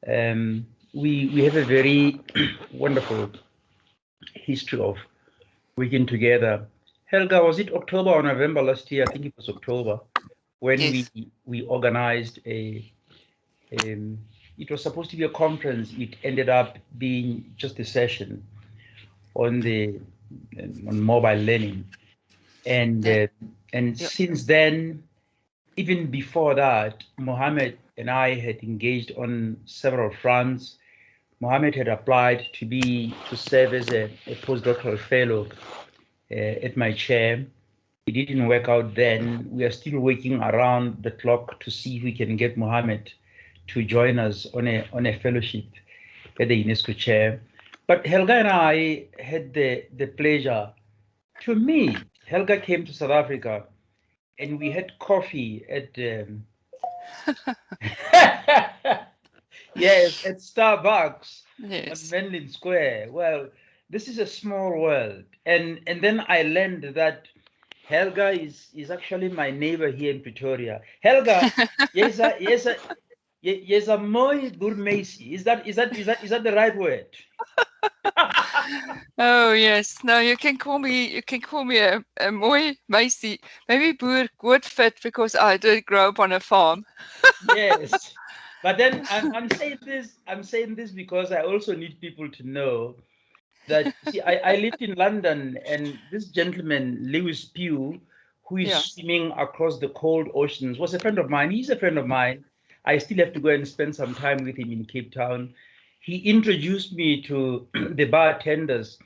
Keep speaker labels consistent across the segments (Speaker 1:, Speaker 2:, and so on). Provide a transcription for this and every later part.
Speaker 1: We have a very wonderful history of working together. Helga, was it October or November last year? I think it was October, when
Speaker 2: Yes.
Speaker 1: we organized it was supposed to be a conference. It ended up being just a session on mobile learning, and
Speaker 2: Yeah. Yeah.
Speaker 1: since then, even before that, Mohammed and I had engaged on several fronts. Mohammed had applied to serve as a postdoctoral fellow at my chair. It didn't work out then. We are still working around the clock to see if we can get Mohammed to join us on a fellowship at the UNESCO chair. But Helga and I had the pleasure to meet. Helga came to South Africa and we had coffee at yes, at Starbucks on
Speaker 2: Yes.
Speaker 1: Menlyn Square. Well, this is a small world. And then I learned that Helga is actually my neighbor here in Pretoria. Helga, yes a mooi burmesi. Is that the right word?
Speaker 2: Oh yes. No, you can call me a mooi meisie. Maybe boer good fit because I did grow up on a farm.
Speaker 1: Yes. But then I'm saying this because I also need people to know that, see, I lived in London, and this gentleman, Lewis Pugh, who is
Speaker 2: Yeah.
Speaker 1: swimming across the cold oceans, was a friend of mine. He's a friend of mine. I still have to go and spend some time with him in Cape Town. He introduced me to the bartenders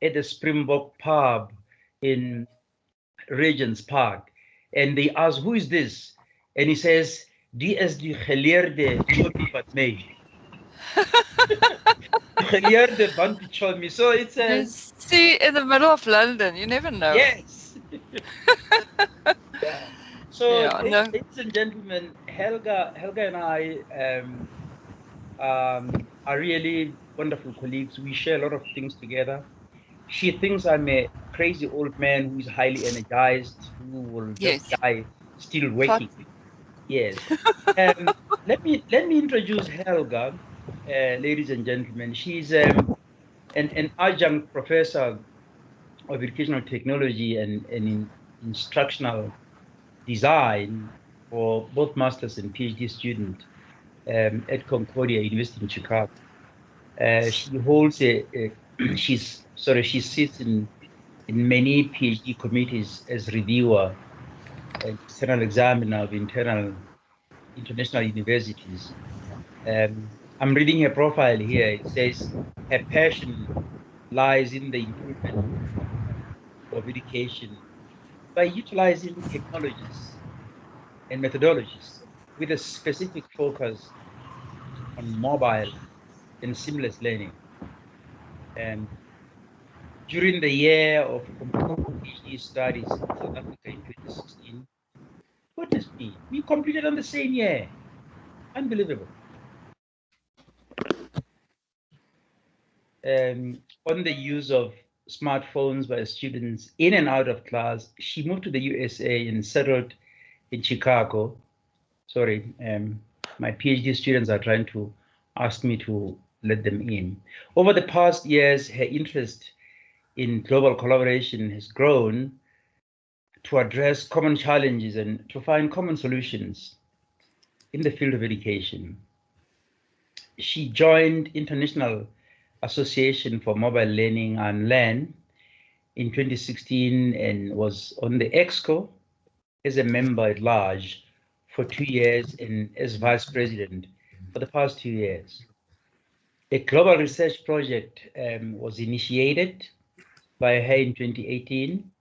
Speaker 1: at the Springbok pub in Regent's Park. And they asked, who is this? And he says, die is die geleerde Chomi wat mee. Geleerde Bantu Chomi. So it's
Speaker 2: You
Speaker 1: a,
Speaker 2: see, in the middle of London, you never know.
Speaker 1: yes. Yeah. So,
Speaker 2: Yeah. No.
Speaker 1: ladies and gentlemen, Helga and I are really wonderful colleagues. We share a lot of things together. She thinks I'm a crazy old man who is highly energized, who will just
Speaker 2: Yes.
Speaker 1: die still
Speaker 2: But
Speaker 1: working. Yes. Let me introduce Helga, ladies and gentlemen. She's an adjunct professor of educational technology and in instructional design for both master's and PhD students at Concordia University in Chicago. She holds she sits in many PhD committees as reviewer and external examiner of international universities. I'm reading her profile here. It says her passion lies in the improvement of education by utilizing technologies and methodologies with a specific focus on mobile and seamless learning. And during the year of completing PhD studies in South Africa in 2016, goodness me, we completed on the same year. Unbelievable. On the use of smartphones by students in and out of class, she moved to the USA and settled in Chicago. Sorry, my PhD students are trying to ask me to let them in. Over the past years, her interest in global collaboration has grown to address common challenges and to find common solutions in the field of education. She joined International Association for Mobile Learning, IAmLearn, in 2016 and was on the EXCO as a member at large for 2 years and as vice president for the past 2 years. A global research project was initiated by her in 2018.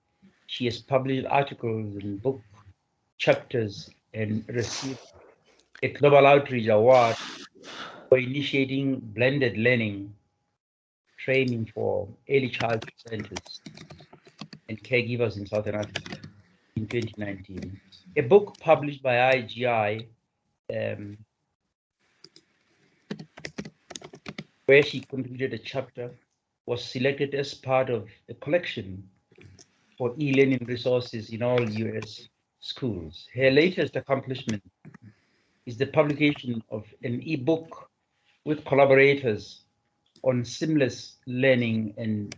Speaker 1: She has published articles and book chapters and received a Global Outreach Award for initiating blended learning training for early childhood centers and caregivers in Southern Africa in 2019. A book published by IGI, where she contributed a chapter, was selected as part of a collection for e-learning resources in all US schools. Her latest accomplishment is the publication of an e-book with collaborators on seamless learning, and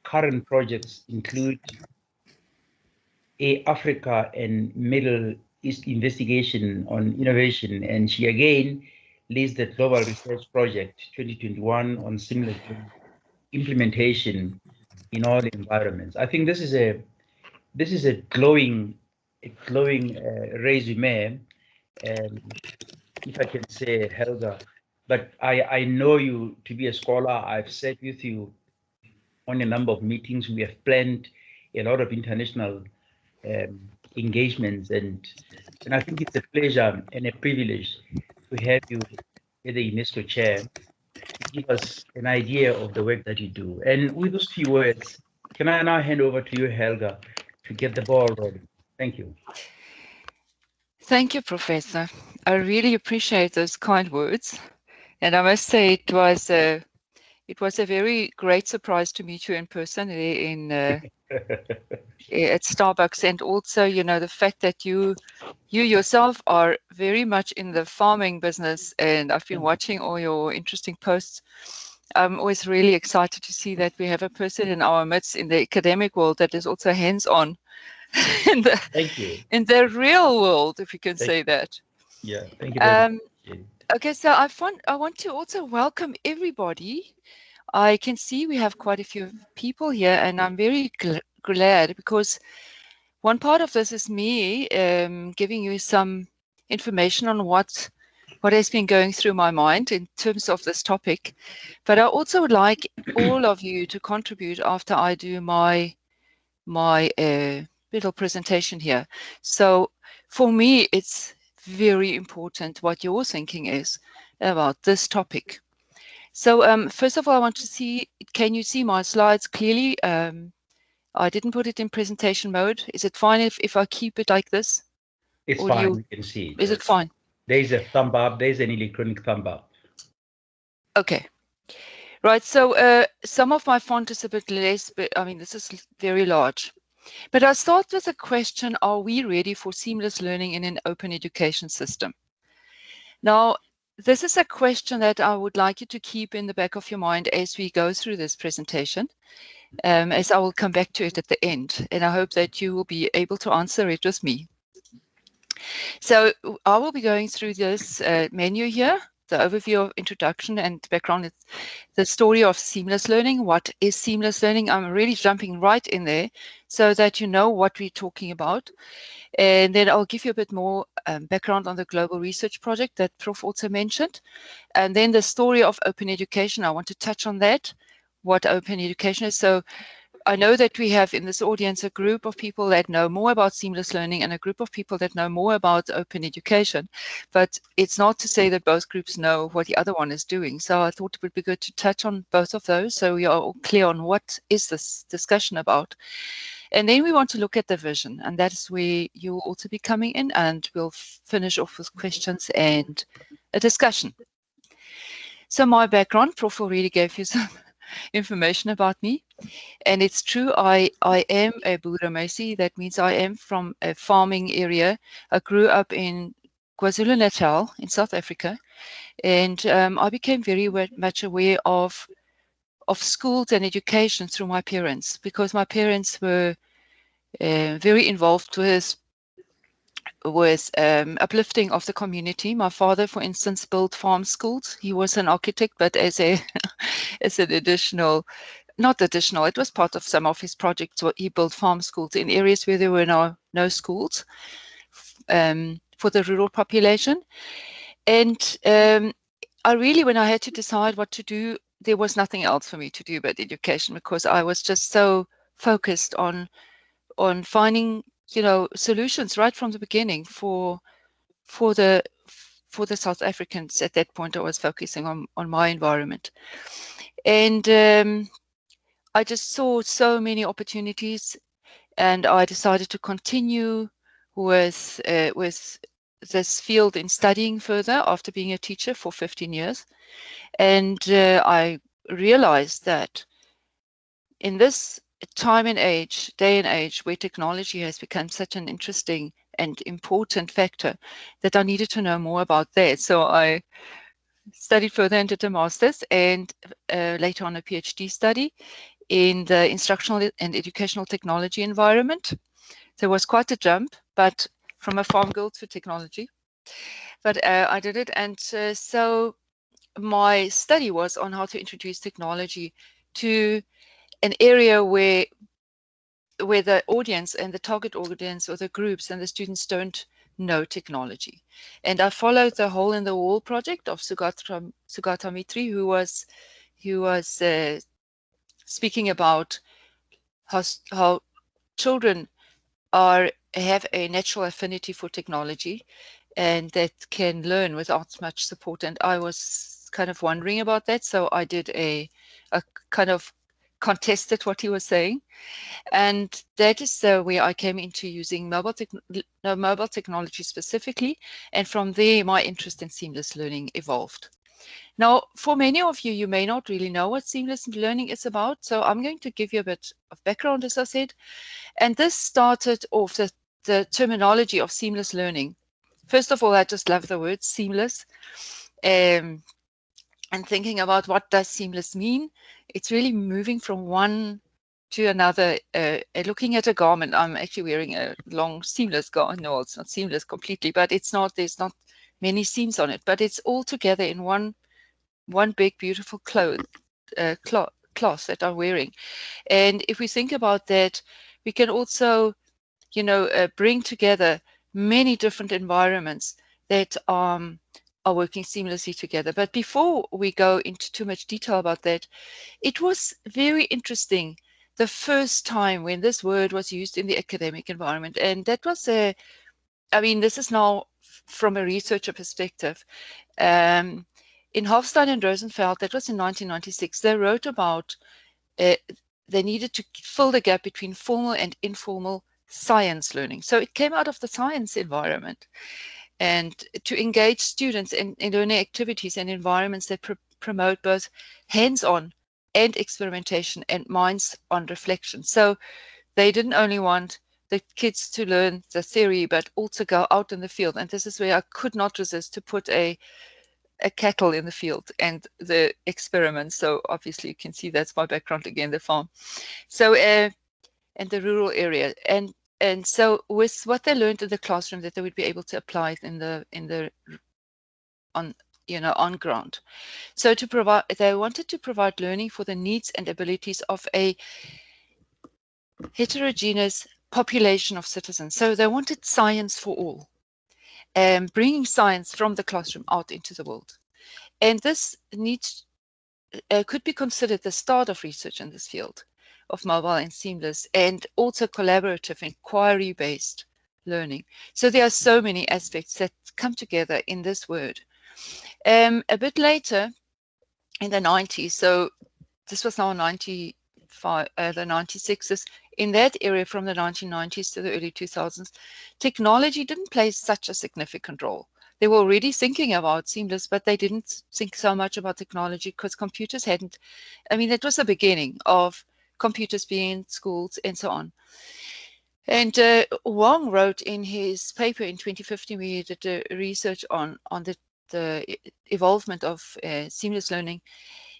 Speaker 1: current projects include Africa and Middle East investigation on innovation, and she again leads the Global Research Project 2021 on seamless implementation in all environments. I think this is a glowing resume, if I can say, Helga. But I know you to be a scholar. I've sat with you on a number of meetings. We have planned a lot of international engagements, and I think it's a pleasure and a privilege to have you as the UNESCO chair to give us an idea of the work that you do. And with those few words, can I now hand over to you, Helga, to get the ball rolling? Thank you.
Speaker 2: Thank you, Professor. I really appreciate those kind words. And I must say it was a very great surprise to meet you in person in at Starbucks, and also, you know, the fact that you yourself are very much in the farming business, and I've been watching all your interesting posts. I'm always really excited to see that we have a person in our midst in the academic world that is also hands-on in the
Speaker 1: Thank you.
Speaker 2: in the real world, if you can say that.
Speaker 1: Yeah, thank you very much.
Speaker 2: Okay, so I want to also welcome everybody. I can see we have quite a few people here, and I'm very glad, because one part of this is me giving you some information on what has been going through my mind in terms of this topic. But I also would like all of you to contribute after I do my little presentation here. So for me, it's very important what your thinking is about this topic. So first of all, I want to see, can you see my slides clearly? I didn't put it in presentation mode. Is it fine if I keep it like this?
Speaker 1: It's fine, we can see.
Speaker 2: Is it fine?
Speaker 1: There's a thumb up, there's an electronic thumb up.
Speaker 2: Okay. Right, so some of my font is a bit less, but I mean, this is very large. But I'll start with a question: are we ready for seamless learning in an open education system? Now, this is a question that I would like you to keep in the back of your mind as we go through this presentation, as I will come back to it at the end, and I hope that you will be able to answer it with me. So I will be going through this menu here, the overview of introduction and background, the story of seamless learning. What is seamless learning? I'm really jumping right in there so that you know what we're talking about. And then I'll give you a bit more background on the global research project that Prof also mentioned. And then the story of open education. I want to touch on that, what open education is. So I know that we have in this audience a group of people that know more about seamless learning and a group of people that know more about open education, but it's not to say that both groups know what the other one is doing. So I thought it would be good to touch on both of those so we are all clear on what is this discussion about. And then we want to look at the vision, and that is where you will also be coming in, and we'll finish off with questions and a discussion. So my background, Prof already gave you some information about me. And it's true, I am a Boere meisie. That means I am from a farming area. I grew up in KwaZulu-Natal in South Africa. And I became very much aware of schools and education through my parents, because my parents were very involved with uplifting of the community. My father, for instance, built farm schools. He was an architect, but as an additional, not additional, it was part of some of his projects. He built farm schools in areas where there were no schools for the rural population. And I really, when I had to decide what to do, there was nothing else for me to do but education, because I was just so focused on finding, you know, solutions right from the beginning for the South Africans. At that point, I was focusing on my environment, and I just saw so many opportunities, and I decided to continue with this field in studying further after being a teacher for 15 years. And I realized that in this day and age, where technology has become such an interesting and important factor, that I needed to know more about that. So I studied further and did a master's, and later on a PhD study in the instructional and educational technology environment. So it was quite a jump, but from a farm girl to technology. But I did it, and so my study was on how to introduce technology to an area where the audience and the target audience or the groups and the students don't know technology. And I followed the Hole in the Wall project of Sugata Mitri, who was speaking about how children have a natural affinity for technology and that can learn without much support. And I was kind of wondering about that, so I did a kind of contested what he was saying. And that is where I came into using mobile technology specifically. And from there, my interest in seamless learning evolved. Now, for many of you, you may not really know what seamless learning is about. So I'm going to give you a bit of background, as I said. And this started off the terminology of seamless learning. First of all, I just love the word seamless. And thinking about what does seamless mean, it's really moving from one to another. Looking at a garment, I'm actually wearing a long seamless garment. No, it's not seamless completely, but there's not many seams on it, but it's all together in one big beautiful cloth that I'm wearing. And if we think about that, we can also, bring together many different environments that are working seamlessly together. But before we go into too much detail about that, it was very interesting the first time when this word was used in the academic environment. And that was this is now from a researcher perspective. In Hofstein and Rosenfeld, that was in 1996, they wrote about they needed to fill the gap between formal and informal science learning. So it came out of the science environment, and to engage students in learning activities and environments that promote both hands-on and experimentation and minds-on reflection. So they didn't only want the kids to learn the theory, but also go out in the field. And this is where I could not resist to put a cattle in the field and the experiments. So obviously you can see that's my background again, the farm. So and the rural area. And so with what they learned in the classroom, that they would be able to apply it on ground. So they wanted to provide learning for the needs and abilities of a heterogeneous population of citizens. So they wanted science for all, bringing science from the classroom out into the world. And this could be considered the start of research in this field of mobile and seamless, and also collaborative inquiry-based learning. So there are so many aspects that come together in this word. A bit later, in the 90s, so this was now 95, the 96s, in that area from the 1990s to the early 2000s, technology didn't play such a significant role. They were already thinking about seamless, but they didn't think so much about technology because computers hadn't, it was the beginning of computers being in schools and so on. And Wang wrote in his paper in 2015, we did research on the evolvement of seamless learning.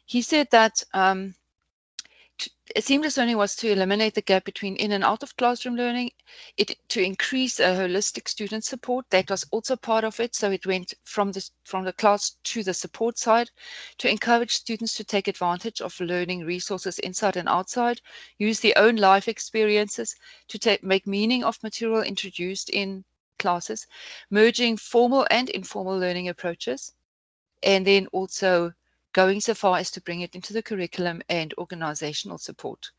Speaker 2: He said that seamless learning was to eliminate the gap between in and out of classroom learning, to increase holistic student support. That was also part of it. So it went from the class to the support side, to encourage students to take advantage of learning resources inside and outside, use their own life experiences to make meaning of material introduced in classes, merging formal and informal learning approaches, and then also going so far as to bring it into the curriculum and organizational support.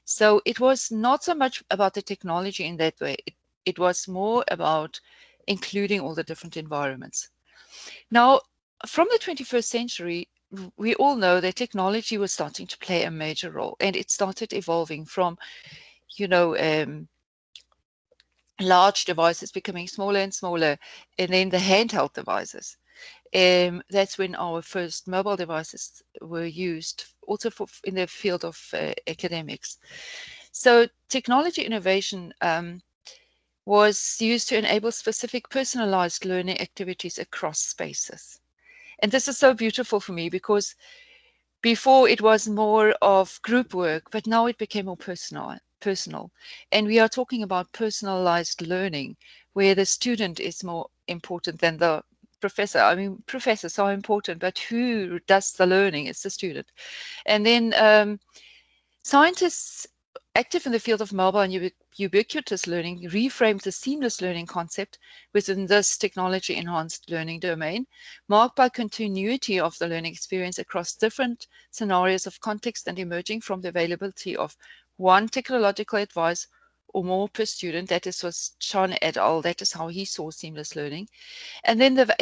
Speaker 2: So it was not so much about the technology in that way. It was more about including all the different environments. Now, from the 21st century, we all know that technology was starting to play a major role, and it started evolving from, large devices becoming smaller and smaller, and then the handheld devices. That's when our first mobile devices were used, also in the field of academics. So technology innovation was used to enable specific personalized learning activities across spaces. And this is so beautiful for me because before it was more of group work, but now it became more personal. And we are talking about personalized learning, where the student is more important than the professor. I mean, professors are important, but who does the learning? It's the student. And then scientists active in the field of mobile and ubiquitous learning reframed the seamless learning concept within this technology-enhanced learning domain, marked by continuity of the learning experience across different scenarios of context and emerging from the availability of one technological advice or more per student. That was Chan et al. That is how he saw seamless learning. And then the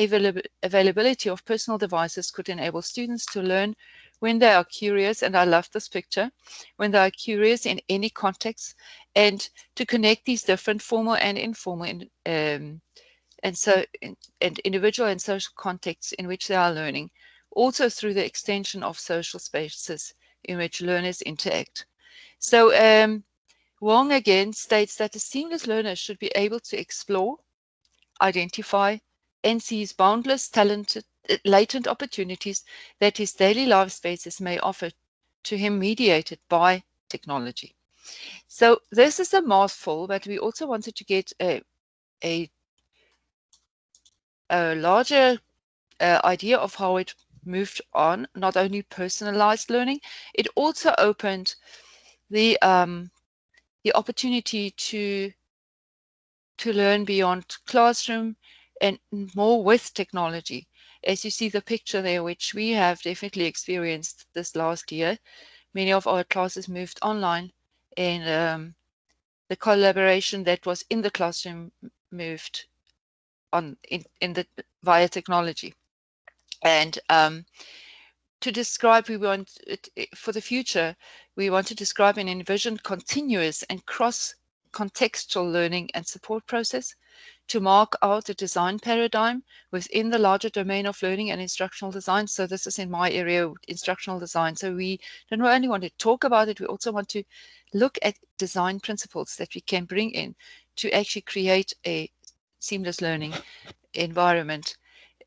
Speaker 2: availability of personal devices could enable students to learn when they are curious, and I love this picture, when they are curious in any context, and to connect these different formal and informal and individual and social contexts in which they are learning, also through the extension of social spaces in which learners interact. So Wong again states that a seamless learner should be able to explore, identify, and seize boundless, latent opportunities that his daily life spaces may offer to him, mediated by technology. So this is a mouthful, but we also wanted to get a larger idea of how it moved on, not only personalized learning, it also opened the opportunity to learn beyond classroom and more with technology. As you see the picture there, which we have definitely experienced this last year, many of our classes moved online, and the collaboration that was in the classroom moved on via technology. And to describe, we want it, for the future, we want to describe and envision continuous and cross-contextual learning and support process to mark out a design paradigm within the larger domain of learning and instructional design. So this is in my area, instructional design. So we don't only want to talk about it, we also want to look at design principles that we can bring in to actually create a seamless learning environment,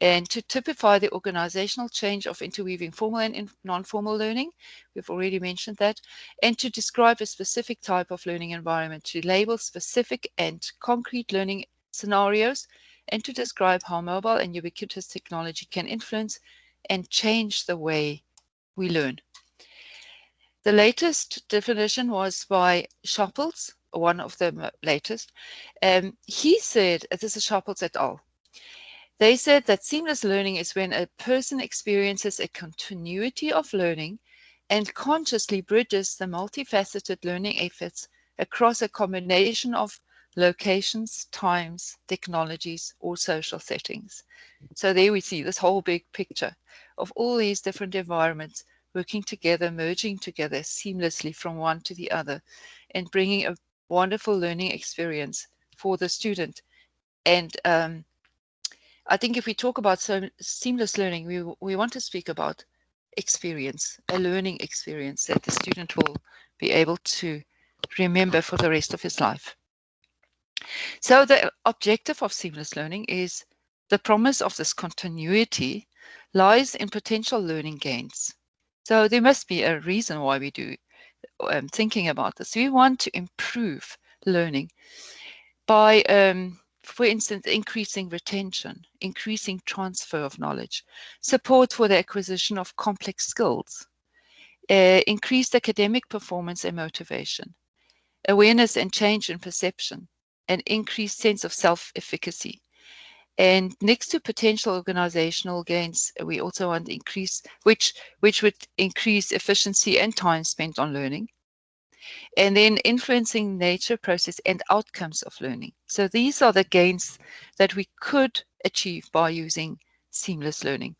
Speaker 2: and to typify the organizational change of interweaving formal and non-formal learning. We've already mentioned that. And to describe a specific type of learning environment, to label specific and concrete learning scenarios, and to describe how mobile and ubiquitous technology can influence and change the way we learn. The latest definition was by Sharples, one of the latest. He said, this is Sharples et al. They said that seamless learning is when a person experiences a continuity of learning and consciously bridges the multifaceted learning efforts across a combination of locations, times, technologies, or social settings. So there we see this whole big picture of all these different environments working together, merging together seamlessly from one to the other, and bringing a wonderful learning experience for the student. And I think if we talk about seamless learning, we want to speak about experience, a learning experience that the student will be able to remember for the rest of his life. So the objective of seamless learning is the promise of this continuity lies in potential learning gains. So there must be a reason why we do thinking about this. We want to improve learning by for instance, increasing retention, increasing transfer of knowledge, support for the acquisition of complex skills, increased academic performance and motivation, awareness and change in perception, an increased sense of self-efficacy. And next to potential organizational gains, we also want to increase, which would increase efficiency and time spent on learning. And then influencing nature, process, and outcomes of learning. So these are the gains that we could achieve by using seamless learning.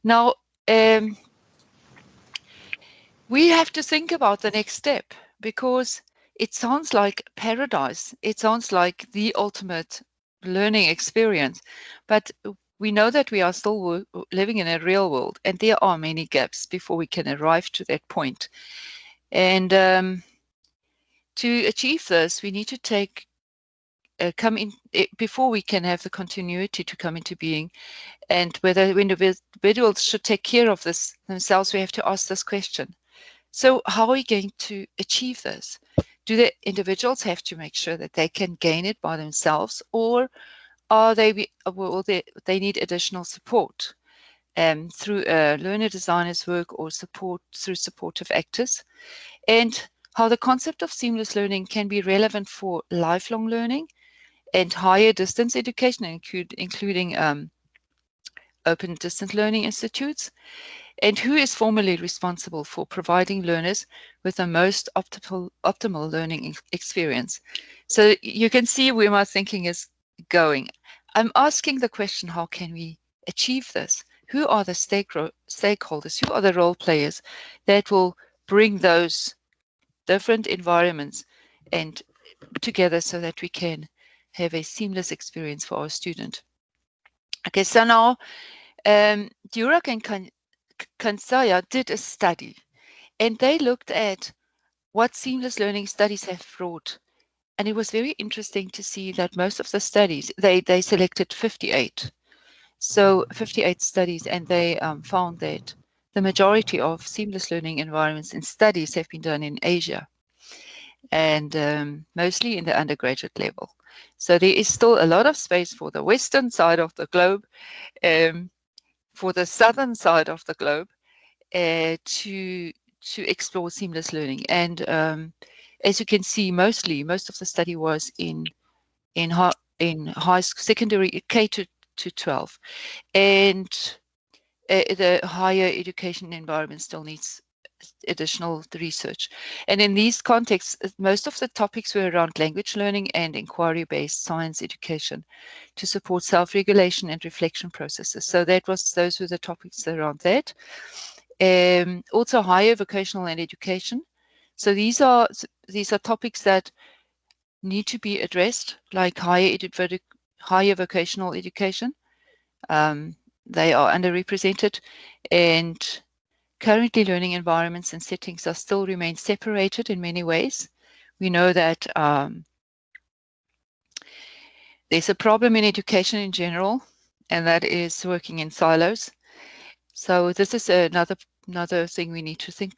Speaker 2: Now, we have to think about the next step, because it sounds like paradise. It sounds like the ultimate learning experience, but we know that we are still living in a real world, and there are many gaps before we can arrive to that point. And to achieve this, we need to take come in before we can have the continuity to come into being, and whether individuals should take care of this themselves, we have to ask this question. So how are we going to achieve this? Do the individuals have to make sure that they can gain it by themselves, or are they need additional support through learner designers work, or support through supportive actors? And how the concept of seamless learning can be relevant for lifelong learning and higher distance education, including open distance learning institutes, and who is formally responsible for providing learners with the most optimal learning experience. So you can see where my thinking is going. I'm asking the question, how can we achieve this? Who are the stakeholders? Who are the role players that will bring those different environments and together so that we can have a seamless experience for our student? Okay, so now Durack and Kansaya did a study, and they looked at what seamless learning studies have brought. And it was very interesting to see that most of the studies, they selected 58. So 58 studies, and they found that the majority of seamless learning environments and studies have been done in Asia, and mostly in the undergraduate level. So there is still a lot of space for the western side of the globe, for the southern side of the globe, to explore seamless learning. And as you can see, most of the study was in high secondary K to 12, and the higher education environment still needs additional research. And in these contexts, most of the topics were around language learning and inquiry-based science education to support self-regulation and reflection processes. So those were the topics around that. Also higher vocational and education. So these are topics that need to be addressed, like higher vocational education. They are underrepresented, and currently learning environments and settings are still remain separated in many ways. We know that there's a problem in education in general, and that is working in silos. So this is another thing we need to think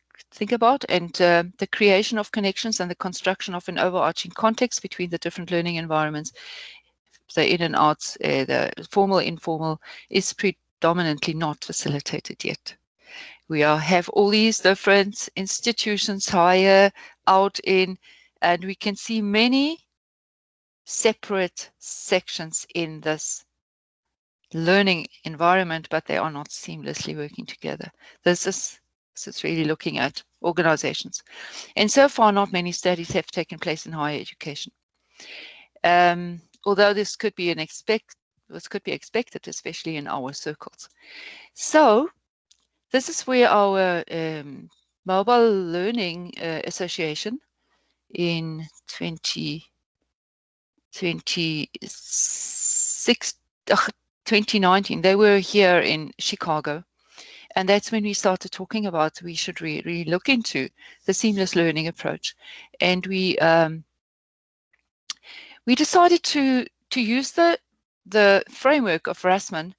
Speaker 2: about, and the creation of connections and the construction of an overarching context between the different learning environments, the in and outs, the formal, informal, is predominantly not facilitated yet. We have all these different institutions, higher, out, in, and we can see many separate sections in this learning environment, but they are not seamlessly working together. This is really looking at organizations. And so far, not many studies have taken place in higher education. Although this could be expected, especially in our circles. So this is where our Mobile Learning Association in 2019, they were here in Chicago. And that's when we started talking about we should really look into the seamless learning approach. And we decided to use the framework of Rassmann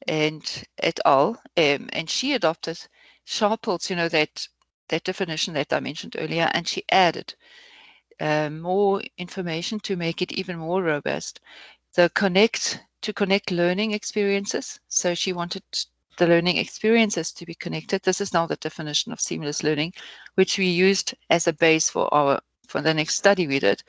Speaker 2: and et al. And she adopted Sharple's, that definition that I mentioned earlier, and she added more information to make it even more robust. To connect learning experiences. So she wanted the learning experiences to be connected. This is now the definition of seamless learning, which we used as a base for the next study we did.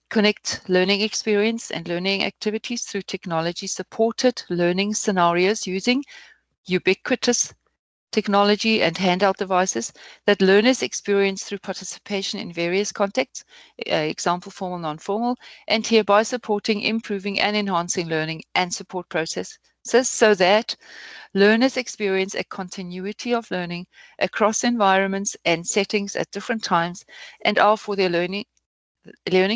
Speaker 2: Connect learning experience and learning activities through technology-supported learning scenarios using ubiquitous technology and handheld devices that learners experience through participation in various contexts, example, formal, non-formal, and hereby supporting, improving, and enhancing learning and support processes so that learners experience a continuity of learning across environments and settings at different times and are for their learning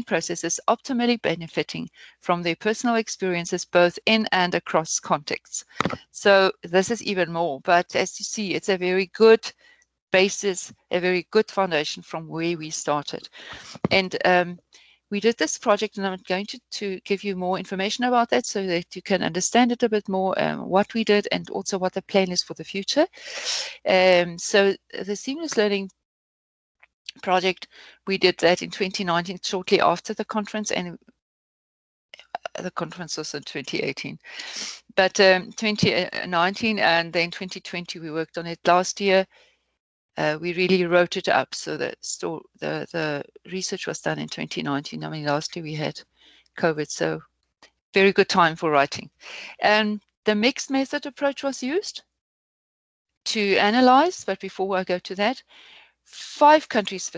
Speaker 2: processes optimally benefiting from their personal experiences both in and across contexts. So this is even more, but as you see, it's a very good basis, a very good foundation from where we started. And we did this project, and I'm going to give you more information about that so that you can understand it a bit more, what we did and also what the plan is for the future. So the Seamless Learning project, we did that in 2019, shortly after the conference, and the conference was in 2018. But 2019 and then 2020, we worked on it last year. We really wrote it up. So the research was done in 2019. I mean, last year we had COVID, so very good time for writing. And the mixed method approach was used to analyze, but before I go to that, 5 countries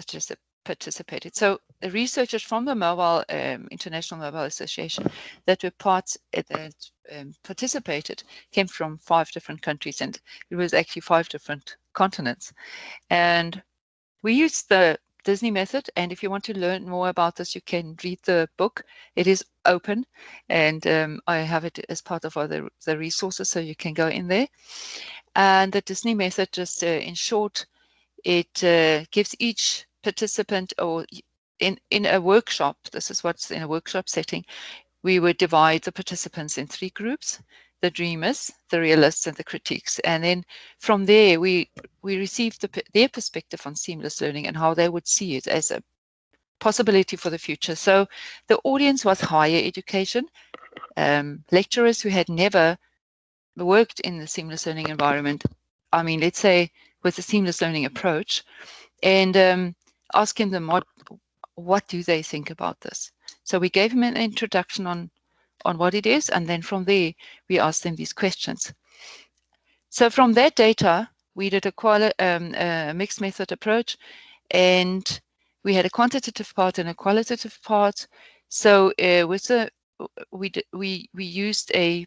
Speaker 2: participated. So the researchers from the Mobile International Mobile Association that were that participated came from 5 different countries, and it was actually 5 different continents. And we used the Disney method, and if you want to learn more about this, you can read the book. It is open, and I have it as part of the resources, so you can go in there. And the Disney method, just in short, it gives each participant, or in a workshop, this is what's in a workshop setting, we would divide the participants in 3 groups: the dreamers, the realists, and the critiques. And then from there, we received their perspective on seamless learning and how they would see it as a possibility for the future. So the audience was higher education, lecturers who had never worked in the seamless learning environment, I mean, let's say with the seamless learning approach, and asking them what do they think about this. So we gave them an introduction on what it is, and then from there we asked them these questions. So from that data, we did a mixed method approach, and we had a quantitative part and a qualitative part. So we used a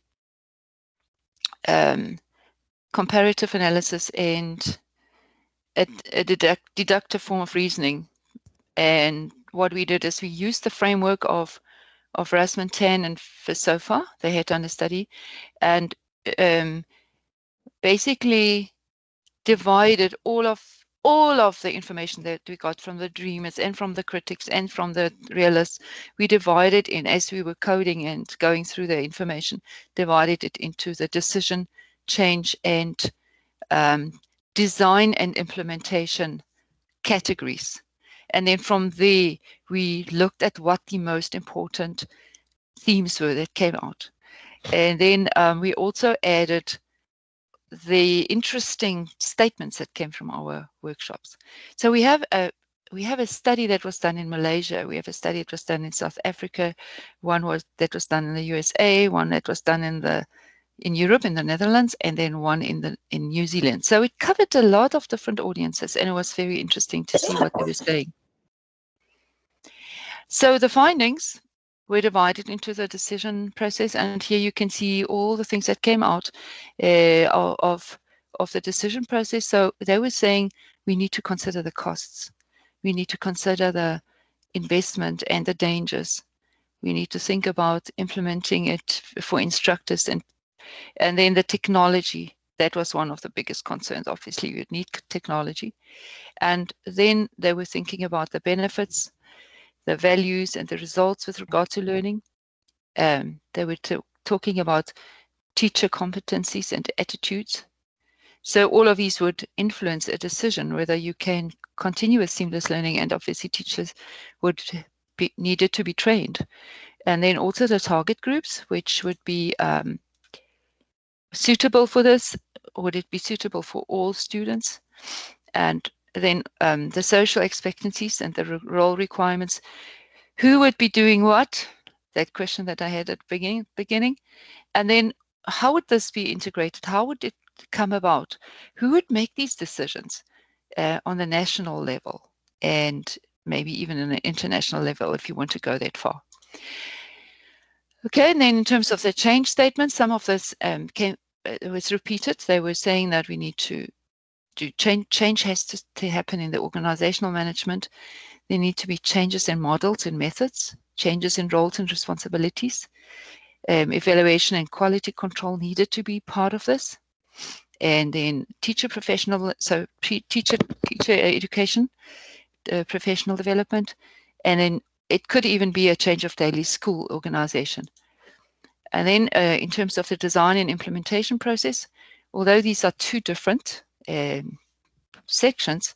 Speaker 2: comparative analysis and a deductive form of reasoning. And what we did is we used the framework of Rasmussen 10 and Fisofa, they had done a study, and basically divided all of the information that we got from the dreamers and from the critics and from the realists. We divided in, as we were coding and going through the information, divided it into the decision, change, and design and implementation categories. And then from there, we looked at what the most important themes were that came out. And then we also added the interesting statements that came from our workshops. So we have a study that was done in Malaysia. We have a study that was done in South Africa. One that was done in the USA. One that was done in Europe, in the Netherlands, and then one in New Zealand. So it covered a lot of different audiences, and it was very interesting to see what they were saying. So the findings were divided into the decision process, and here you can see all the things that came out of the decision process. So they were saying we need to consider the costs, we need to consider the investment and the dangers, we need to think about implementing it for instructors, and then the technology. That was one of the biggest concerns. Obviously, you need technology, and then they were thinking about the benefits, the values, and the results with regard to learning. They were talking about teacher competencies and attitudes. So all of these would influence a decision whether you can continue with seamless learning, and obviously teachers would be needed to be trained. And then also the target groups, which would be suitable for this. Would it be suitable for all students? And then the social expectancies and the role requirements. Who would be doing what? That question that I had at the beginning. And then how would this be integrated? How would it come about? Who would make these decisions on the national level, and maybe even on an international level if you want to go that far? Okay, and then in terms of the change statements, some of this was repeated. They were saying that we need to do change has to happen in the organizational management. There need to be changes in models and methods, changes in roles and responsibilities. Evaluation and quality control needed to be part of this. And then teacher education, professional development, and then it could even be a change of daily school organization. And then in terms of the design and implementation process, although these are two different sections,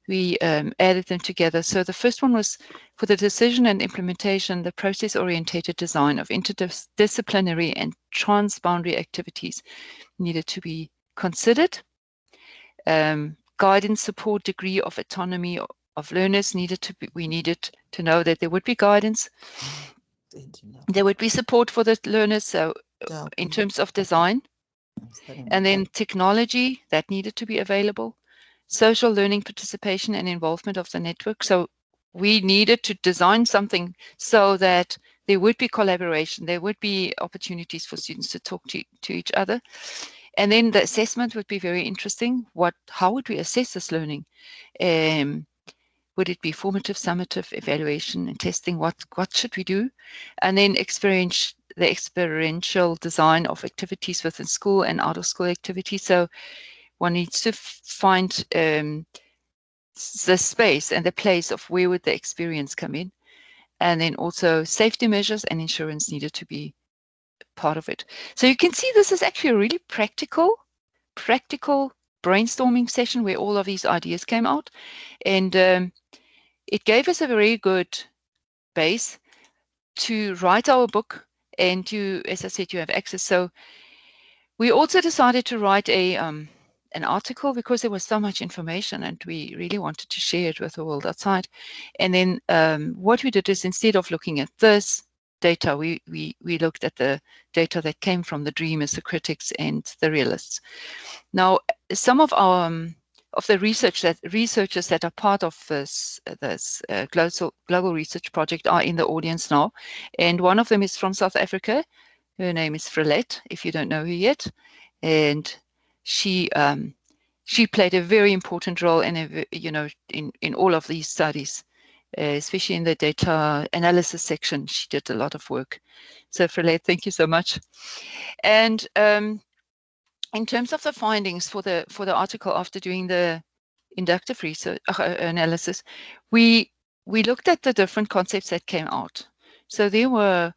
Speaker 2: we added them together. So the first one was for the decision and implementation, the process-orientated design of interdisciplinary and transboundary activities needed to be considered. Guidance, support, degree of autonomy of learners needed to be, we needed to know that there would be guidance. There would be support for the learners, so in terms of design. And then technology, that needed to be available. Social learning participation and involvement of the network. So we needed to design something so that there would be collaboration, there would be opportunities for students to talk to each other. And then the assessment would be very interesting. How would we assess this learning? Would it be formative, summative, evaluation, and testing? What should we do? And then the experiential design of activities within school and out of school activities. So one needs to find the space and the place of where would the experience come in. And then also safety measures and insurance needed to be part of it. So you can see this is actually a really practical brainstorming session where all of these ideas came out. And it gave us a very good base to write our book, and you, as I said, you have access. So we also decided to write an article because there was so much information and we really wanted to share it with the world outside. And then what we did is, instead of looking at this data, we looked at the data that came from the dreamers, the critics, and the realists. Now, some of our the researchers that are part of this global research project are in the audience now, and one of them is from South Africa. Her name is Frelette, if you don't know her yet, and she played a very important role in all of these studies, especially in the data analysis section. She did a lot of work. So Frelette, thank you so much. And in terms of the findings for the article, after doing the inductive research analysis, we looked at the different concepts that came out. So there were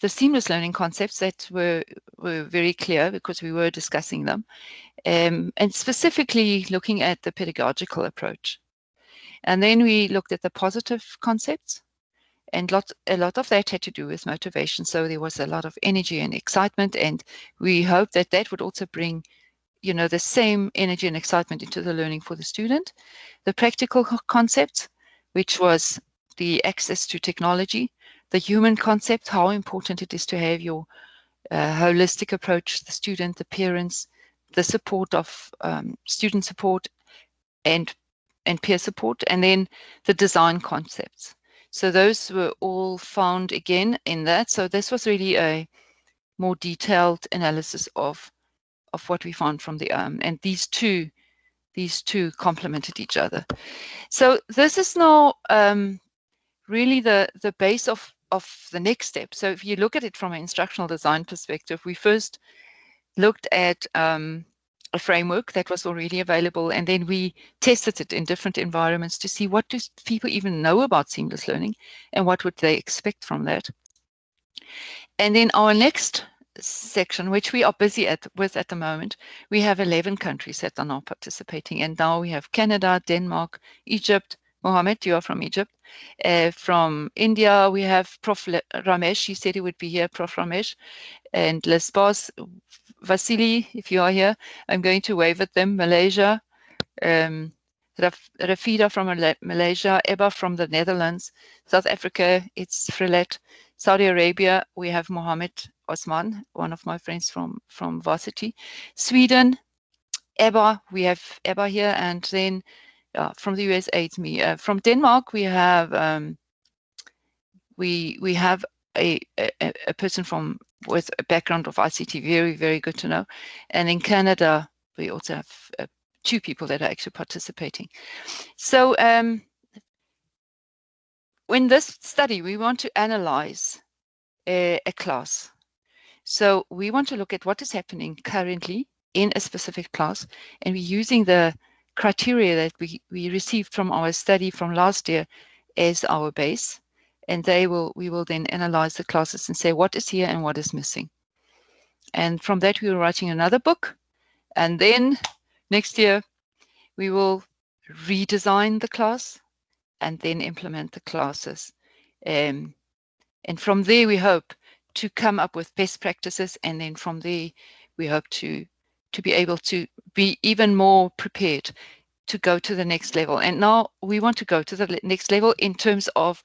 Speaker 2: the seamless learning concepts that were very clear because we were discussing them, and specifically looking at the pedagogical approach. And then we looked at the positive concepts, and a lot of that had to do with motivation. So there was a lot of energy and excitement, and we hoped that that would also bring, the same energy and excitement into the learning for the student. The practical concepts, which was the access to technology, the human concept, how important it is to have your holistic approach, the student, the parents, the support of student support and peer support, and then the design concepts. So those were all found again in that. So this was really a more detailed analysis of what we found from the and these two complemented each other. So this is now really the base of the next step. So if you look at it from an instructional design perspective, we first looked at a framework that was already available, and then we tested it in different environments to see what do people even know about seamless learning and what would they expect from that. And then our next section, which we are busy with at the moment, we have 11 countries that are now participating, and now we have Canada, Denmark, Egypt. Mohammed, you are from Egypt. From India, we have Prof. Ramesh. He said he would be here, Prof. Ramesh. And Lesbos, Vasily, if you are here, I'm going to wave at them. Malaysia, Rafida from Malaysia, Eba from the Netherlands. South Africa, it's Frelette. Saudi Arabia, we have Mohammed Osman, one of my friends from Varsity. Sweden, Eba, we have Eba here, and then from the USA, it's me. From Denmark, we have we have a person with a background of ICT, very, very good to know. And in Canada, we also have 2 people that are actually participating. So in this study, we want to analyze a class. So we want to look at what is happening currently in a specific class, and we're using the criteria that we received from our study from last year as our base. and we will then analyze the classes and say what is here and what is missing. And from that, we are writing another book. And then next year, we will redesign the class and then implement the classes. And from there, we hope to come up with best practices. And then from there, we hope to be able to be even more prepared to go to the next level. And now we want to go to the next level in terms of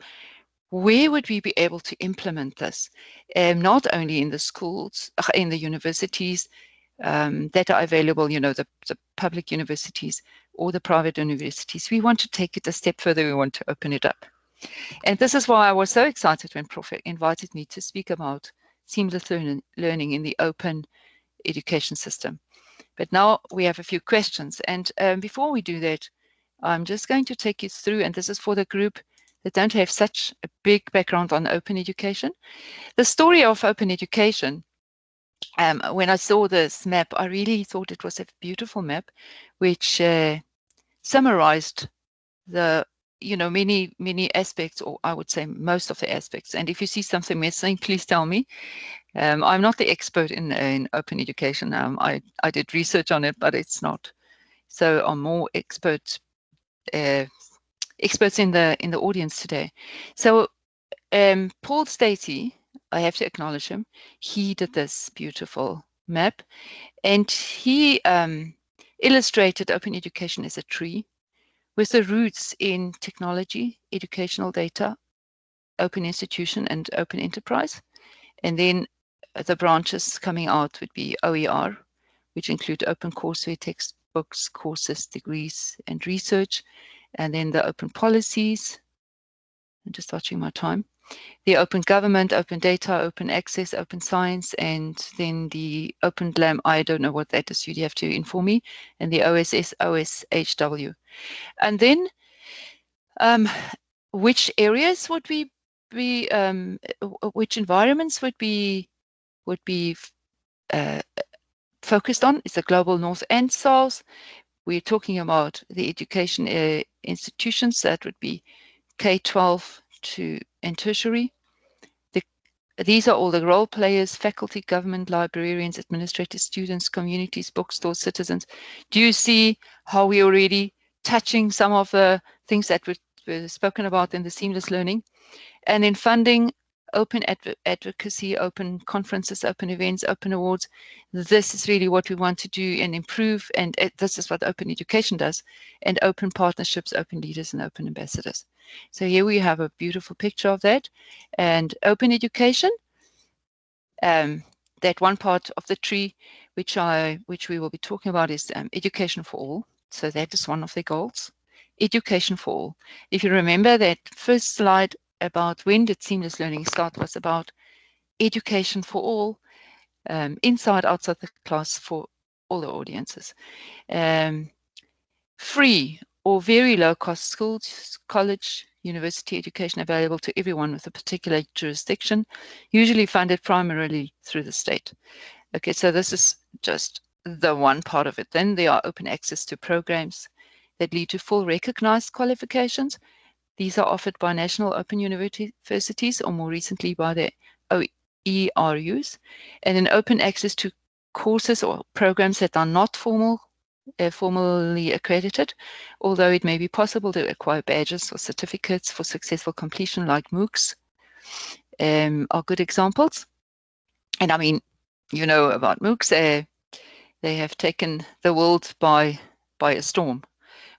Speaker 2: where would we be able to implement this, not only in the schools, in the universities that are available, you know, the public universities or the private universities. We want to take it a step further. We want to open it up. And this is why I was so excited when Prof invited me to speak about seamless learning in the open education system. But now we have a few questions. And before we do that, I'm just going to take you through, and this is for the group that don't have such a big background on open education. The story of open education, when I saw this map, I really thought it was a beautiful map, which summarized the, you know, many aspects, or I would say most of the aspects. And if you see something missing, please tell me. I'm not the expert in open education. I did research on it, but it's not. So I'm more experts in the audience today. So Paul Stacey, I have to acknowledge him. He did this beautiful map, and he illustrated open education as a tree with the roots in technology, educational data, open institution, and open enterprise. And then the branches coming out would be OER, which include open courseware, textbooks, courses, degrees, and research. And then the open policies. I'm just watching my time. The open government, open data, open access, open science, and then the open GLAM. I don't know what that is. You have to inform me. And the OSS, OSHW. And then which areas would we be, which environments would be focused on? Is the global north and south. We're talking about the education institutions. That would be K-12 and tertiary. These are all the role players: faculty, government, librarians, administrators, students, communities, bookstores, citizens. Do you see how we're already touching some of the things that were spoken about in the seamless learning? And in funding, open advocacy, open conferences, open events, open awards. This is really what we want to do and improve. And this is what open education does. And open partnerships, open leaders, and open ambassadors. So here we have a beautiful picture of that. And open education, that one part of the tree, which we will be talking about, is education for all. So that is one of the goals. Education for all. If you remember that first slide about when did seamless learning start, was about education for all, inside, outside the class, for all the audiences. Free or very low cost schools, college, university education available to everyone with a particular jurisdiction, usually funded primarily through the state. Okay, so this is just the one part of it. Then there are open access to programs that lead to full recognized qualifications. These are offered by national open universities, or more recently by the OERUs, and then open access to courses or programs that are not formally accredited, although it may be possible to acquire badges or certificates for successful completion, like MOOCs are good examples. And I mean, you know about MOOCs, they have taken the world by a storm,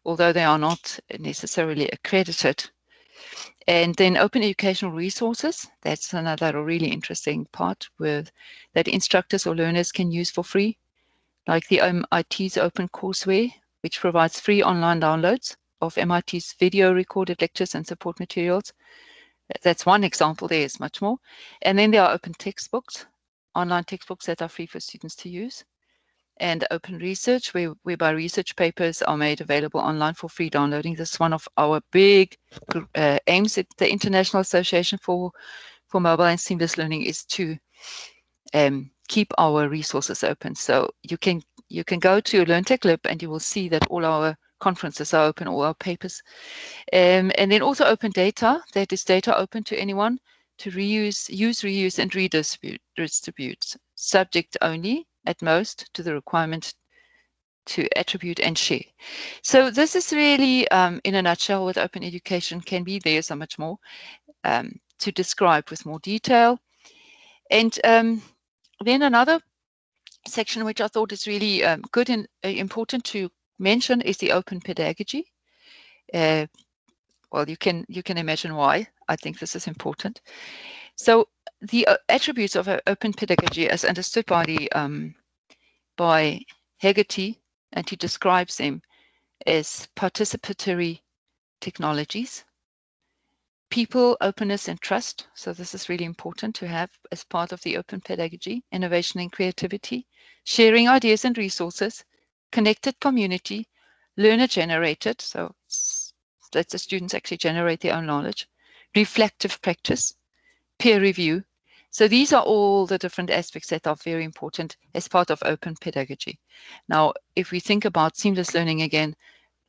Speaker 2: although they are not necessarily accredited. And then open educational resources, that's another really interesting part that instructors or learners can use for free, like the MIT's Open Courseware, which provides free online downloads of MIT's video recorded lectures and support materials. That's one example. There is much more. And then there are open textbooks, online textbooks that are free for students to use. And open research, whereby research papers are made available online for free downloading. This is one of our big aims at the International Association for Mobile and Seamless Learning, is to keep our resources open. So you can go to LearnTech Lib and you will see that all our conferences are open, all our papers. And then also open data, that is data open to anyone to reuse, reuse, and redistribute, subject only, at most, to the requirement to attribute and share. So this is really, in a nutshell, what open education can be. There's so much more to describe with more detail. And then another section which I thought is really good and important to mention is the open pedagogy. Well, you can imagine why I think this is important. So the attributes of open pedagogy, as understood by Hegarty, and he describes them as participatory technologies, people, openness, and trust. So this is really important to have as part of the open pedagogy, innovation and creativity, sharing ideas and resources, connected community, learner-generated, so that the students actually generate their own knowledge, reflective practice, peer review. So these are all the different aspects that are very important as part of open pedagogy. Now, if we think about seamless learning again,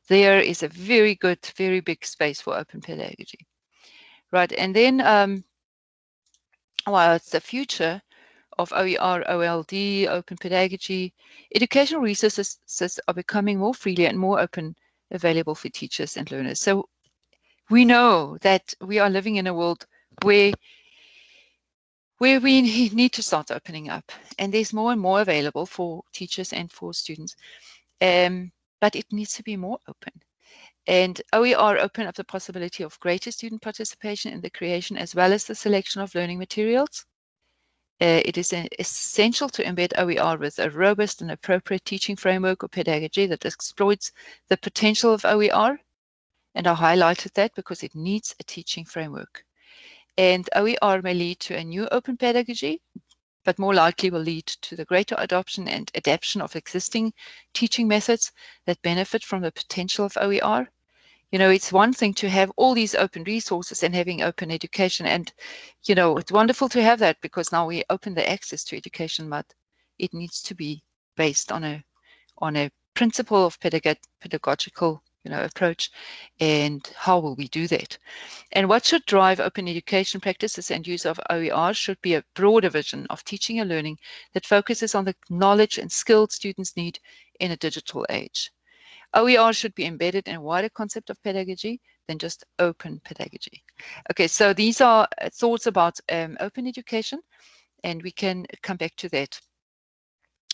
Speaker 2: there is a very good, very big space for open pedagogy. Right, and then, well, it's the future of OER, OLD, open pedagogy. Educational resources are becoming more freely and more open, available for teachers and learners. So we know that we are living in a world where we need to start opening up, and there's more and more available for teachers and for students, but it needs to be more open. And OER open up the possibility of greater student participation in the creation as well as the selection of learning materials. It is essential to embed OER with a robust and appropriate teaching framework or pedagogy that exploits the potential of OER. And I highlighted that because it needs a teaching framework. And OER may lead to a new open pedagogy, but more likely will lead to the greater adoption and adaptation of existing teaching methods that benefit from the potential of OER. You know, it's one thing to have all these open resources and having open education. And, you know, it's wonderful to have that because now we open the access to education, but it needs to be based on a principle of pedagogical, you know, approach. And how will we do that? And what should drive open education practices and use of OER should be a broader vision of teaching and learning that focuses on the knowledge and skills students need in a digital age. OER should be embedded in a wider concept of pedagogy than just open pedagogy. Okay, so these are thoughts about open education, and we can come back to that.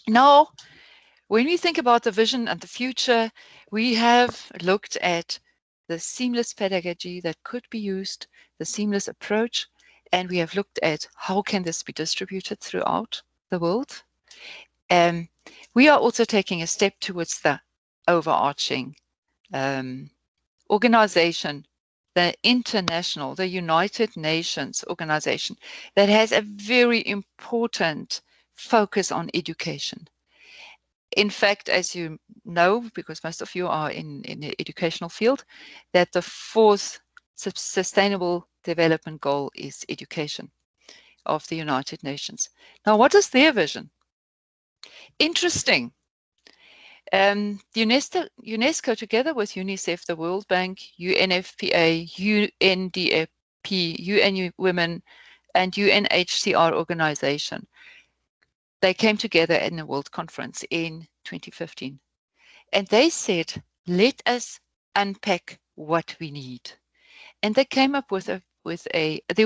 Speaker 2: Now, when we think about the vision and the future, we have looked at the seamless pedagogy that could be used, the seamless approach, and we have looked at how can this be distributed throughout the world. We are also taking a step towards the overarching organization, the international, the United Nations organization that has a very important focus on education. In fact, as you know, because most of you are in the educational field, that the 4th Sustainable Development Goal is education of the United Nations. Now, what is their vision? Interesting. UNESCO, together with UNICEF, the World Bank, UNFPA, UNDP, UN Women, and UNHCR organization, they came together in a world conference in 2015. And they said, let us unpack what we need. And they came up with there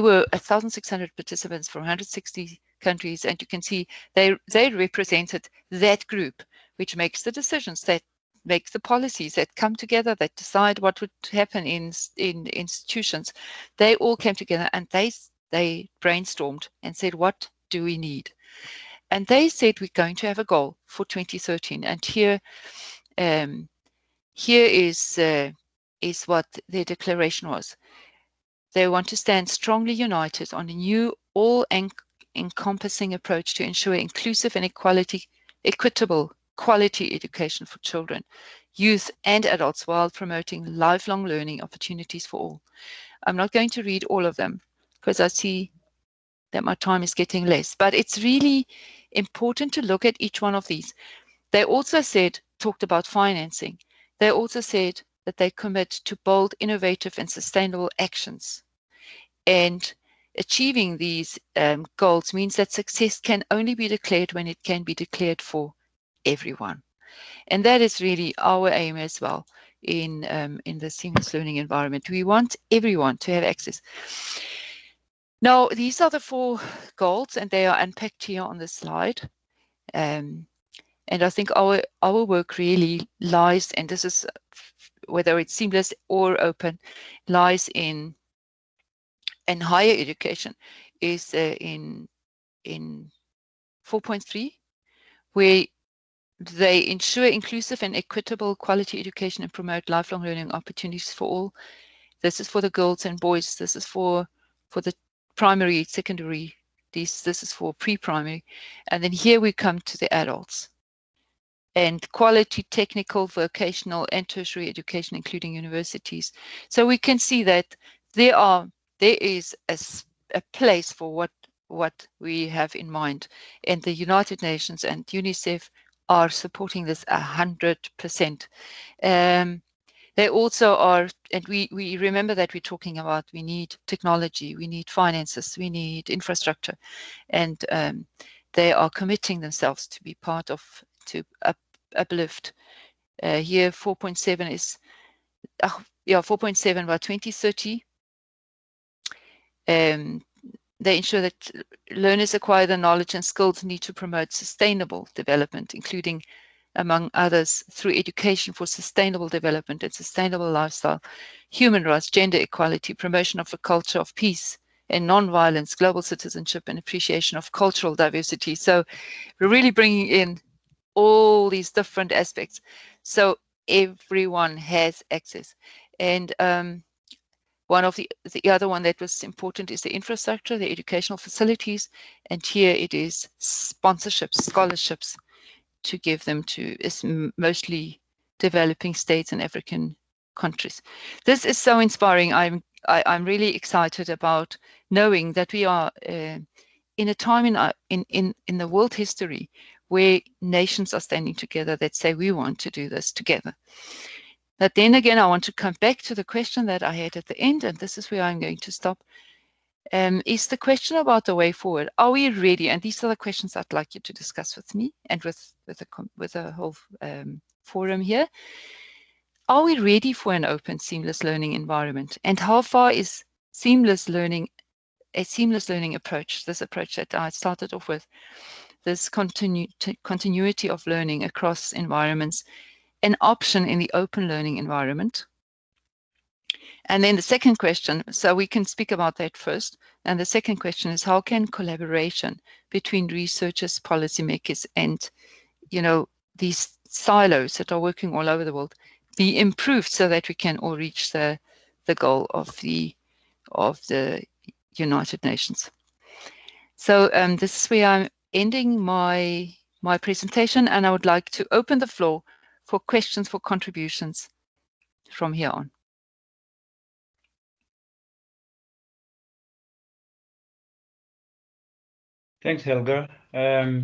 Speaker 2: were 1,600 participants from 160 countries, and you can see they represented that group which makes the decisions, that make the policies, that come together, that decide what would happen in institutions. They all came together and they brainstormed and said, what do we need? And they said, we're going to have a goal for 2013. And here is what their declaration was. They want to stand strongly united on a new, all-encompassing approach to ensure inclusive and equitable quality education for children, youth, and adults while promoting lifelong learning opportunities for all. I'm not going to read all of them because I see that my time is getting less, but it's really important to look at each one of these. They also talked about financing. They also said that they commit to bold, innovative, and sustainable actions. And achieving these goals means that success can only be declared when it can be declared for everyone. And that is really our aim as well in the seamless learning environment. We want everyone to have access. Now, these are the 4 goals, and they are unpacked here on the slide. And I think our work really lies, and this is whether it's seamless or open, lies in higher education, is in 4.3, where they ensure inclusive and equitable quality education and promote lifelong learning opportunities for all. This is for the girls and boys. This is for the primary, secondary. This is for pre-primary. And then here we come to the adults. And quality technical, vocational, and tertiary education, including universities. So we can see that there is a place for what we have in mind. And the United Nations and UNICEF are supporting this 100%. They also are, and we remember that we're talking about, we need technology, we need finances, we need infrastructure, and they are committing themselves to be part of, to uplift. Here 4.7 is, 4.7 by 2030. They ensure that learners acquire the knowledge and skills needed to promote sustainable development, including, among others, through education for sustainable development and sustainable lifestyle, human rights, gender equality, promotion of a culture of peace and non-violence, global citizenship, and appreciation of cultural diversity. So we're really bringing in all these different aspects, so everyone has access. And one of the other one that was important is the infrastructure, the educational facilities, and here it is sponsorships, scholarships to give them to mostly developing states and African countries. This is so inspiring. I'm really excited about knowing that we are in a time in the world history where nations are standing together that say we want to do this together. But then again, I want to come back to the question that I had at the end, and this is where I'm going to stop, is the question about the way forward. Are we ready? And these are the questions I'd like you to discuss with me and with the whole forum here. Are we ready for an open, seamless learning environment? And how far is seamless learning, a seamless learning approach, this approach that I started off with, this continuity of learning across environments, an option in the open learning environment? And then the second question, so we can speak about that first. And the second question is, how can collaboration between researchers, policymakers, and, you know, these silos that are working all over the world be improved so that we can all reach the goal of the United Nations? So this is where I'm ending my presentation, and I would like to open the floor for questions, for contributions from here on.
Speaker 1: Thanks, Helga. That's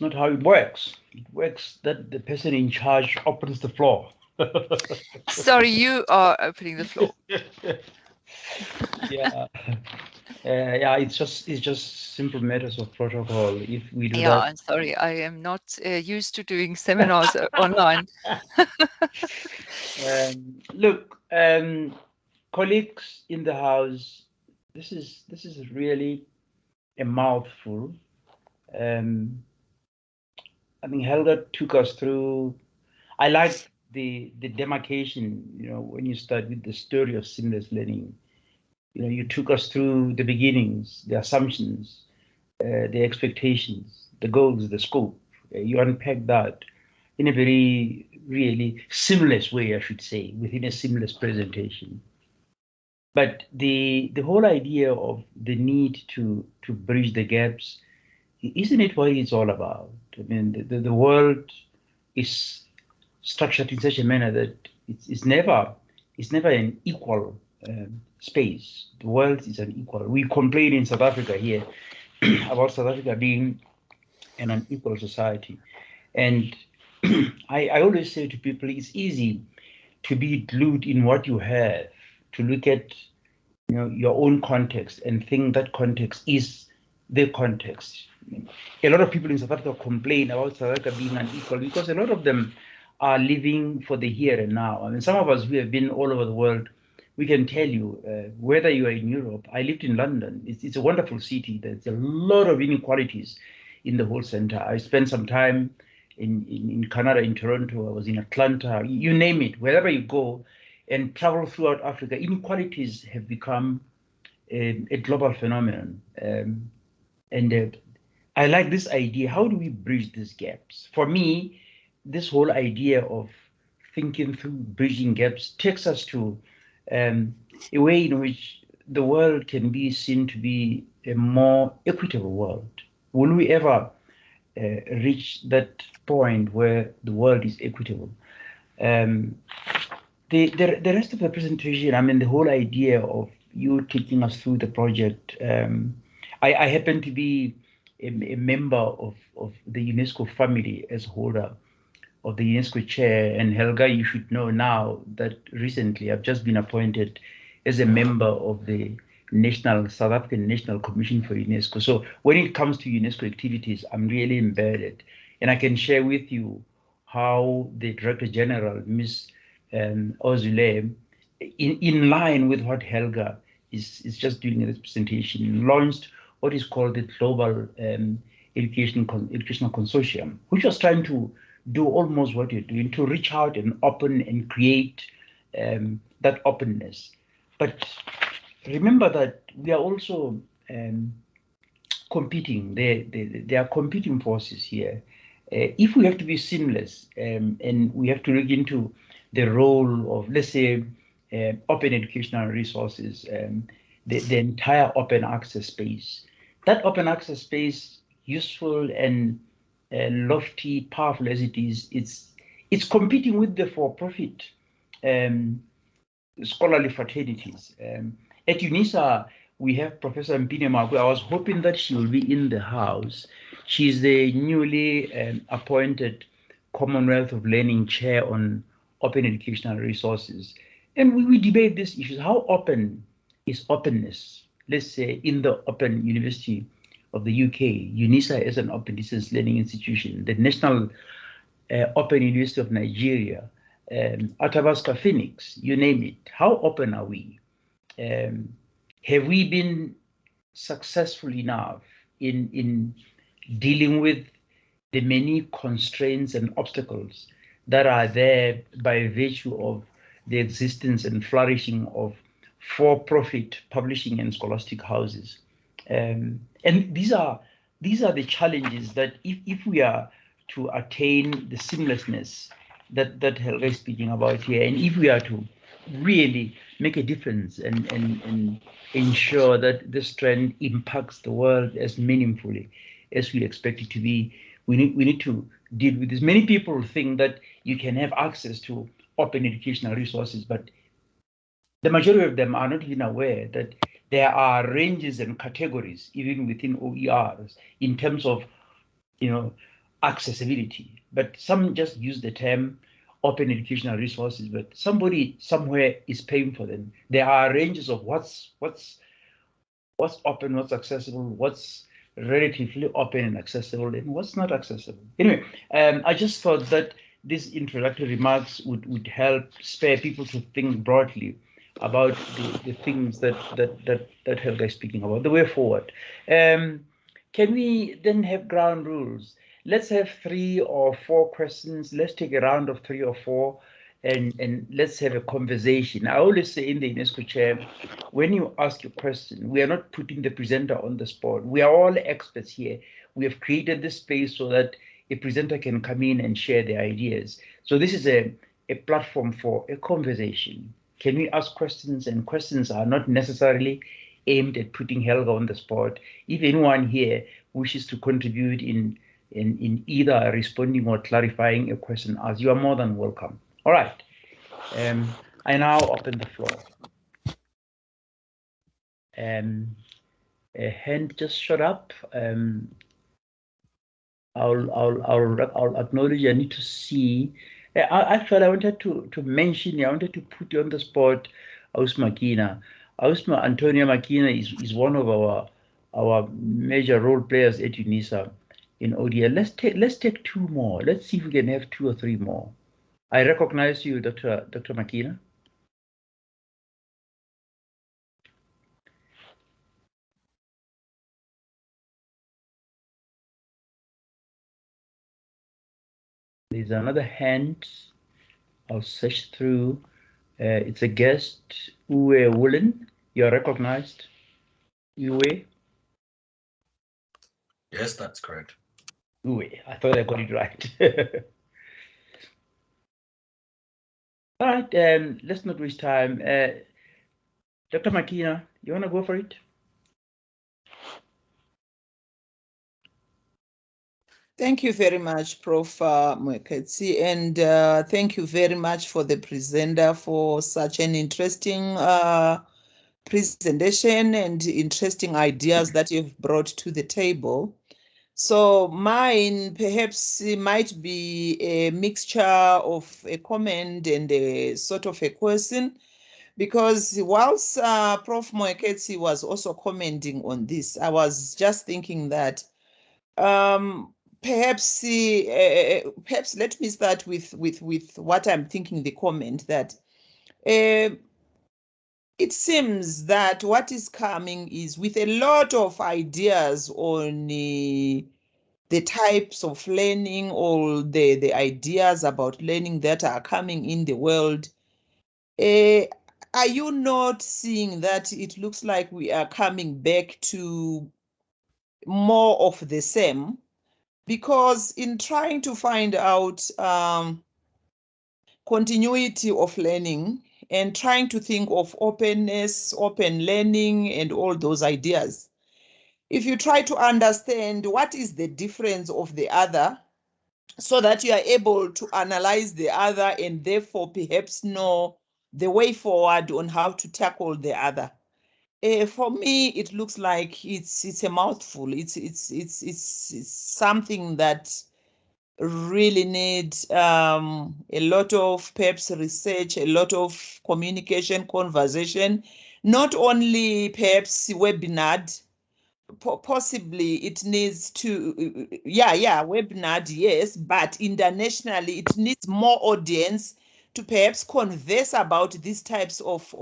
Speaker 1: not how it works. It works that the person in charge opens the floor.
Speaker 2: Sorry, you are opening the floor.
Speaker 1: Yeah. Yeah, it's just simple matters of protocol. If we do that.
Speaker 2: Yeah, I'm sorry, I am not used to doing seminars online.
Speaker 1: Look, colleagues in the house, this is really a mouthful. I think Helga took us through. I like the demarcation. You know, when you start with the story of seamless learning, you know, you took us through the beginnings, the assumptions, the expectations, the goals, the scope. You unpacked that in a very, really seamless way, I should say, within a seamless presentation. But the whole idea of the need to bridge the gaps, isn't it what it's all about? I mean, the world is structured in such a manner that it's never an equal space. The world is unequal. We complain in South Africa here about South Africa being an unequal society, and I always say to people, it's easy to be glued in what you have, to look at your own context and think that context is the context. A lot of people in South Africa complain about South Africa being unequal because a lot of them are living for the here and now. I mean, some of us who have been all over the world, we can tell you, whether you are in Europe, I lived in London. It's a wonderful city. There's a lot of inequalities in the whole center. I spent some time in Canada, in Toronto. I was in Atlanta. You name it. Wherever you go and travel throughout Africa, inequalities have become a global phenomenon. And I like this idea. How do we bridge these gaps? For me, this whole idea of thinking through bridging gaps takes us to a way in which the world can be seen to be a more equitable world. Will we ever reach that point where the world is equitable? The rest of the presentation, I mean, the whole idea of you taking us through the project, I happen to be a member of the UNESCO family as holder of the UNESCO chair. And Helga, you should know now that recently I've just been appointed as a member of the South African National Commission for UNESCO. So when it comes to UNESCO activities, I'm really embedded. And I can share with you how the Director General, Ms. Ozule, in line with what Helga is just doing in this presentation, launched what is called the Global Educational Consortium, which was trying to do almost what you're doing, to reach out and open and create that openness. But remember that we are also competing. There are competing forces here. If we have to be seamless and we have to look into the role of, let's say, open educational resources, the entire open access space, that open access space, useful and lofty, powerful as it is, it's competing with the for-profit scholarly fraternities. At UNISA, we have Professor Mpine Magwe. I was hoping that she will be in the house. She's the newly appointed Commonwealth of Learning Chair on Open Educational Resources. And we debate these issues. How open is openness? Let's say in the Open University of the UK, UNISA is an open distance learning institution. The National Open University of Nigeria, Athabasca Phoenix, you name it. How open are we? Have we been successful enough in dealing with the many constraints and obstacles that are there by virtue of the existence and flourishing of for-profit publishing and scholastic houses? And these are the challenges that if we are to attain the seamlessness that Helga is speaking about here, and if we are to really make a difference and ensure that this trend impacts the world as meaningfully as we expect it to be, we need to deal with this. Many people think that you can have access to open educational resources, but the majority of them are not even aware that there are ranges and categories even within OERs in terms of accessibility. But some just use the term open educational resources, but somebody somewhere is paying for them. There are ranges of what's open, what's accessible, what's relatively open and accessible, and what's not accessible. Anyway, I just thought that these introductory remarks would help spare people to think broadly about the things that Helga is speaking about, the way forward. Can we then have ground rules? Let's have 3 or 4 questions. Let's take a round of 3 or 4, and let's have a conversation. I always say in the UNESCO chair, when you ask a question, we are not putting the presenter on the spot. We are all experts here. We have created this space so that a presenter can come in and share their ideas. So this is a platform for a conversation. Can we ask questions? And questions are not necessarily aimed at putting Helga on the spot. If anyone here wishes to contribute in either responding or clarifying a question asked, you are more than welcome. All right. I now open the floor. A hand just shot up. I'll acknowledge. I need to see. Actually, I wanted to mention. I wanted to put you on the spot, Aus Makina. Antonio Makina is one of our major role players at UNISA in ODL. Let's take two more. Let's see if we can have two or three more. I recognize you, Dr. Makina. There's another hand. I'll search through. It's a guest, Uwe Woolen. You're recognized, Uwe.
Speaker 3: Yes, that's correct.
Speaker 1: Uwe, I thought I got it right. All right, let's not waste time. Dr. Makina, you want to go for it?
Speaker 4: Thank you very much, Prof. Mweketsi, and thank you very much for the presenter for such an interesting presentation and interesting ideas that you've brought to the table. So mine perhaps might be a mixture of a comment and a sort of a question, because whilst Prof. Mweketsi was also commenting on this, I was just thinking that perhaps let me start with what I'm thinking, the comment that it seems that what is coming is with a lot of ideas on the types of learning, or the ideas about learning that are coming in the world. Are you not seeing that it looks like we are coming back to more of the same? Because in trying to find out continuity of learning and trying to think of openness, open learning, and all those ideas, if you try to understand what is the difference of the other, so that you are able to analyze the other and therefore perhaps know the way forward on how to tackle the other. For me, it looks like it's a mouthful. It's something that really need a lot of perhaps research, a lot of communication, conversation, not only perhaps webinar. Possibly it needs to, webinar, yes, but internationally it needs more audience to perhaps converse about these types of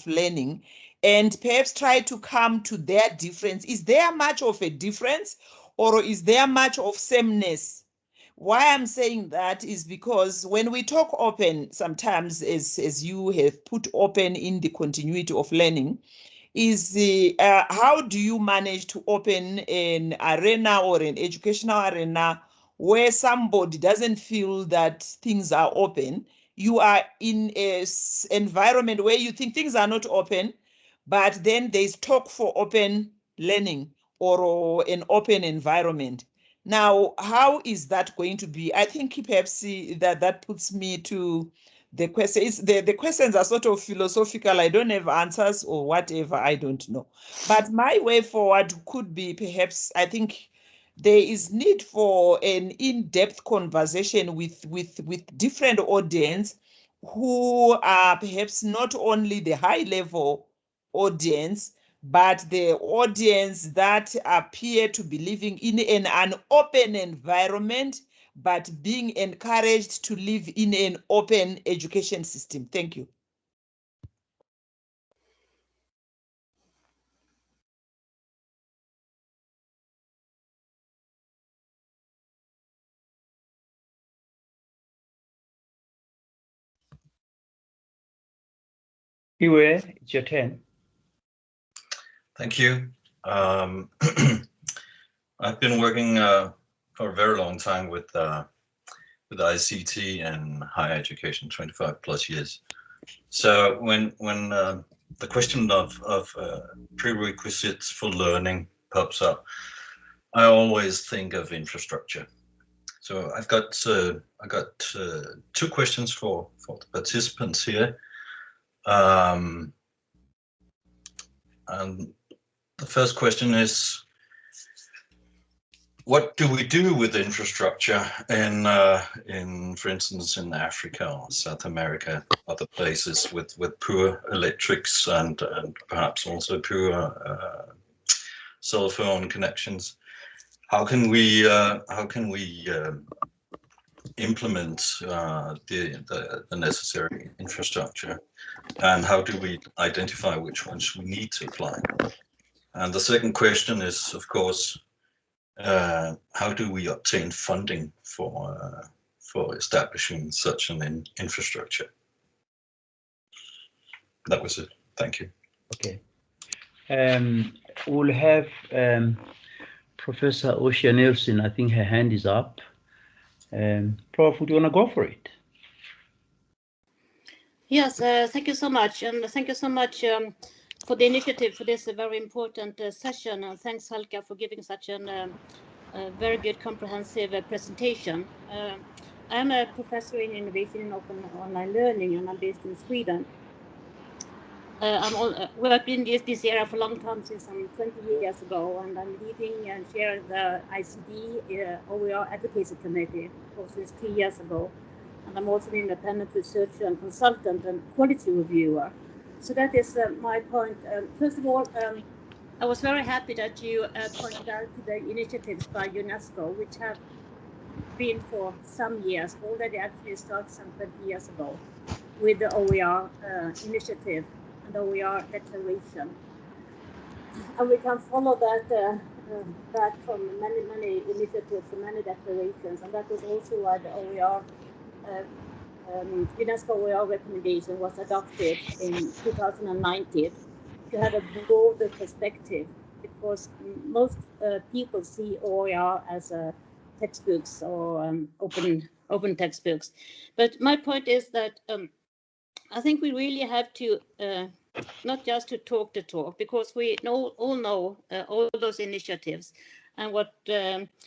Speaker 4: learning, and perhaps try to come to their difference. Is there much of a difference, or is there much of sameness? Why I'm saying that is because when we talk open, sometimes as you have put open in the continuity of learning, is how do you manage to open an arena or an educational arena where somebody doesn't feel that things are open? You are in an environment where you think things are not open, but then there's talk for open learning or an open environment. Now, how is that going to be? I think perhaps that puts me to the question. The questions are sort of philosophical. I don't have answers or whatever. I don't know. But my way forward could be perhaps, I think there is need for an in-depth conversation with different audience who are perhaps not only the high-level audience, but the audience that appear to be living in an open environment, but being encouraged to live in an open education system. Thank you.
Speaker 1: Uwe, it's your turn.
Speaker 3: Thank you. I've been working for a very long time with ICT and higher education, 25 plus years. So when the question of prerequisites for learning pops up, I always think of infrastructure. So I got two questions for the participants here. And the first question is, what do we do with infrastructure in, for instance, in Africa or South America, other places with poor electrics and perhaps also poor cell phone connections? How can we implement the necessary infrastructure, and how do we identify which ones we need to apply? And the second question is, of course, how do we obtain funding for establishing such an infrastructure? That was it. Thank you.
Speaker 1: Okay. We'll have Professor Oshia Nielsen. I think her hand is up. Prof, would you want to go for it?
Speaker 5: Yes, thank you so much. And thank you so much for the initiative for this very important session. And thanks, Helga, for giving such a very good comprehensive presentation. I'm a professor in innovation in open online learning, and I'm based in Sweden. I've worked in this area for a long time, since some 20 years ago, and I'm leading and chair the ICD OER Advocacy Committee since 3 years ago. And I'm also an independent researcher and consultant and quality reviewer. So that is my point. First of all, I was very happy that you pointed out the initiatives by UNESCO, which have been for some years, already actually started some 20 years ago, with the OER initiative and OER declaration. And we can follow that back from many initiatives and many declarations. And that was also why the OER UNESCO OER recommendation was adopted in 2019 to have a broader perspective, because most people see OER as textbooks or open textbooks. But my point is that I think we really have to not just to talk the talk, because we all know all those initiatives. And what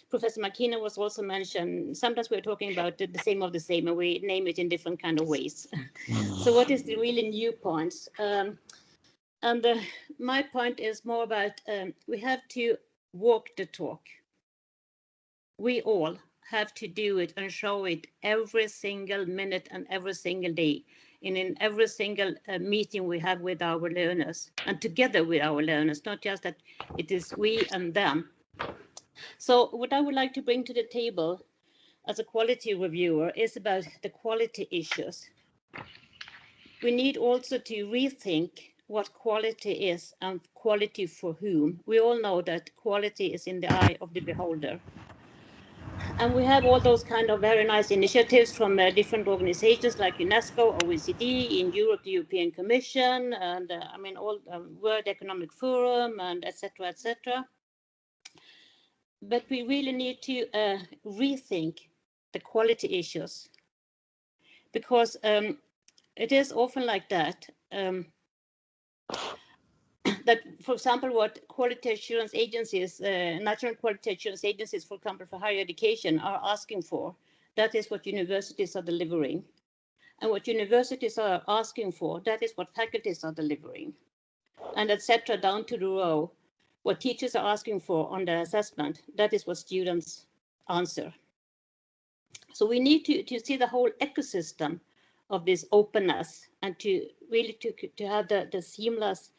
Speaker 5: Professor McKenna was also mentioned, sometimes we're talking about the same of the same, and we name it in different kind of ways. So what is the really new points? My point is more about we have to walk the talk. We all have to do it and show it every single minute and every single day, and in every single meeting we have with our learners, and together with our learners, not just that it is we and them. So what I would like to bring to the table as a quality reviewer is about the quality issues. We need also to rethink what quality is and quality for whom. We all know that quality is in the eye of the beholder. And we have all those kind of very nice initiatives from different organizations like UNESCO, OECD, in Europe, the European Commission, and I mean, all World Economic Forum, and etc., etc. But we really need to rethink the quality issues, because it is often like that. That, for example, what quality assurance agencies, national quality assurance agencies, for example, for higher education, are asking for, that is what universities are delivering. And what universities are asking for, that is what faculties are delivering. And etc. down to the row. What teachers are asking for on the assessment, that is what students answer. So we need to see the whole ecosystem of this openness, and to really to have the seamless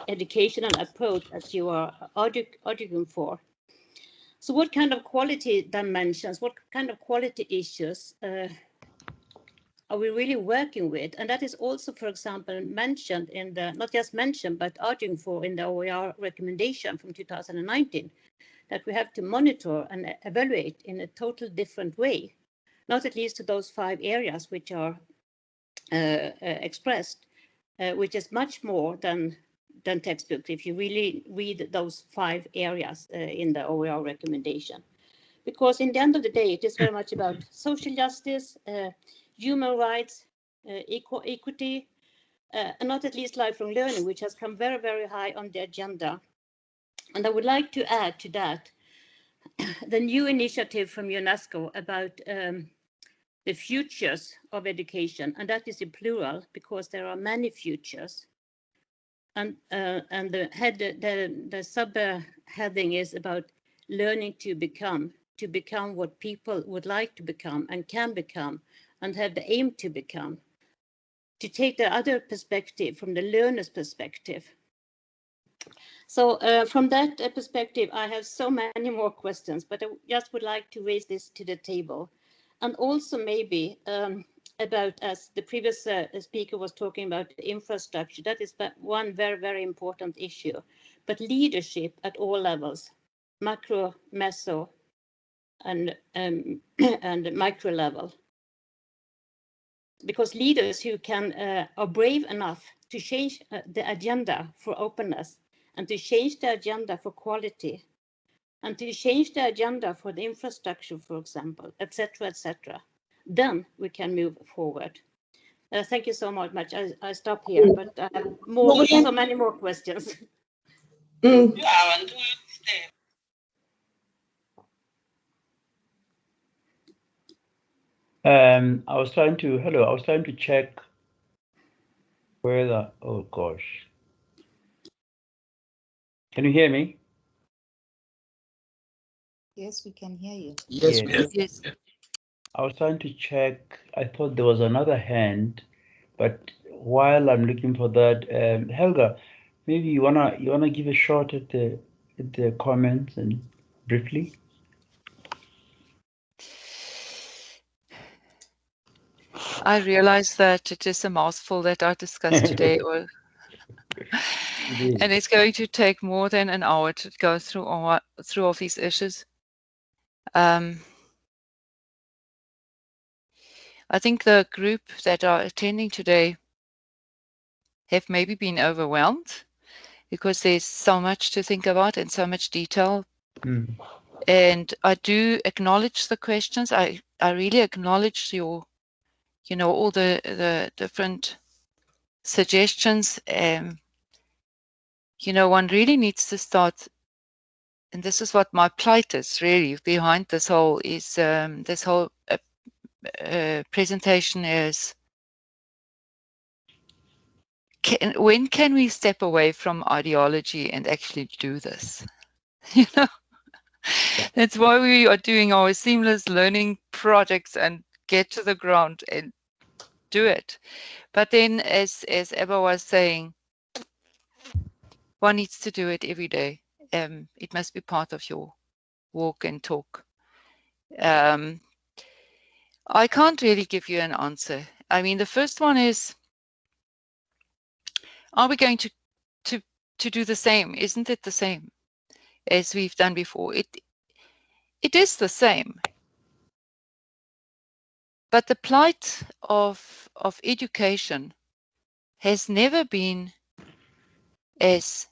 Speaker 5: educational approach as you are arguing for. So what kind of quality dimensions, what kind of quality issues are we really working with? And that is also, for example, mentioned in the, not just mentioned, but arguing for in the OER recommendation from 2019, that we have to monitor and evaluate in a total different way, not at least to those 5 areas which are expressed, which is much more than textbooks, if you really read those 5 areas in the OER recommendation. Because in the end of the day, it is very much about social justice, human rights, equity, and not at least lifelong learning, which has come very, very high on the agenda. And I would like to add to that the new initiative from UNESCO about the futures of education, and that is in plural because there are many futures. And the sub-heading is about learning to become what people would like to become and can become and have the aim to become. To take the other perspective, from the learner's perspective. So from that perspective, I have so many more questions, but I just would like to raise this to the table. And also maybe about, as the previous speaker was talking about, infrastructure. That is one very, very important issue. But leadership at all levels, macro, meso, and micro level. Because leaders who are brave enough to change the agenda for openness, and to change the agenda for quality, and to change the agenda for the infrastructure, for example, etc., then we can move forward. Thank you so much. I stop here, but I have so many more questions.
Speaker 1: I was trying to check where oh gosh. Can you hear me?
Speaker 6: Yes, we can hear you.
Speaker 2: Yes.
Speaker 1: I was trying to check. I thought there was another hand, but while I'm looking for that, Helga, maybe you wanna give a shot at the comments and briefly.
Speaker 2: I realize that it is a mouthful that I discussed today, and it's going to take more than an hour to go through all these issues. I think the group that are attending today have maybe been overwhelmed because there's so much to think about and so much detail. And I do acknowledge the questions. I really acknowledge your, all the different suggestions. One really needs to start, and this is what my plight is really behind this whole presentation is, when can we step away from ideology and actually do this? That's why we are doing our seamless learning projects and get to the ground and do it. But then, as Ebba was saying, one needs to do it every day. It must be part of your walk and talk. I can't really give you an answer. I mean, the first one is, are we going to do the same? Isn't it the same as we've done before? It is the same. But the plight of education has never been as,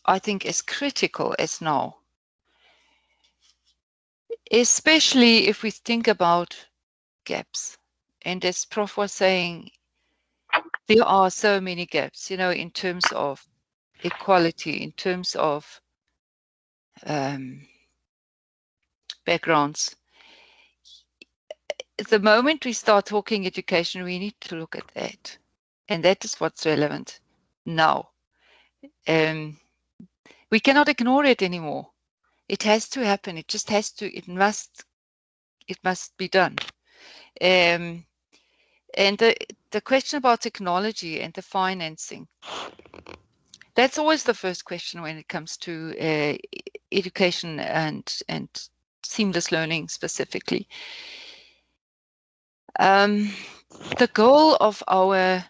Speaker 2: I think, as critical as now. Especially if we think about gaps. And as Prof was saying, there are so many gaps, in terms of equality, in terms of backgrounds. The moment we start talking education, we need to look at that. And that is what's relevant now. We cannot ignore it anymore. It has to happen. It just has to, it must be done. And the question about technology and the financing, that's always the first question when it comes to education and seamless learning specifically. The goal of our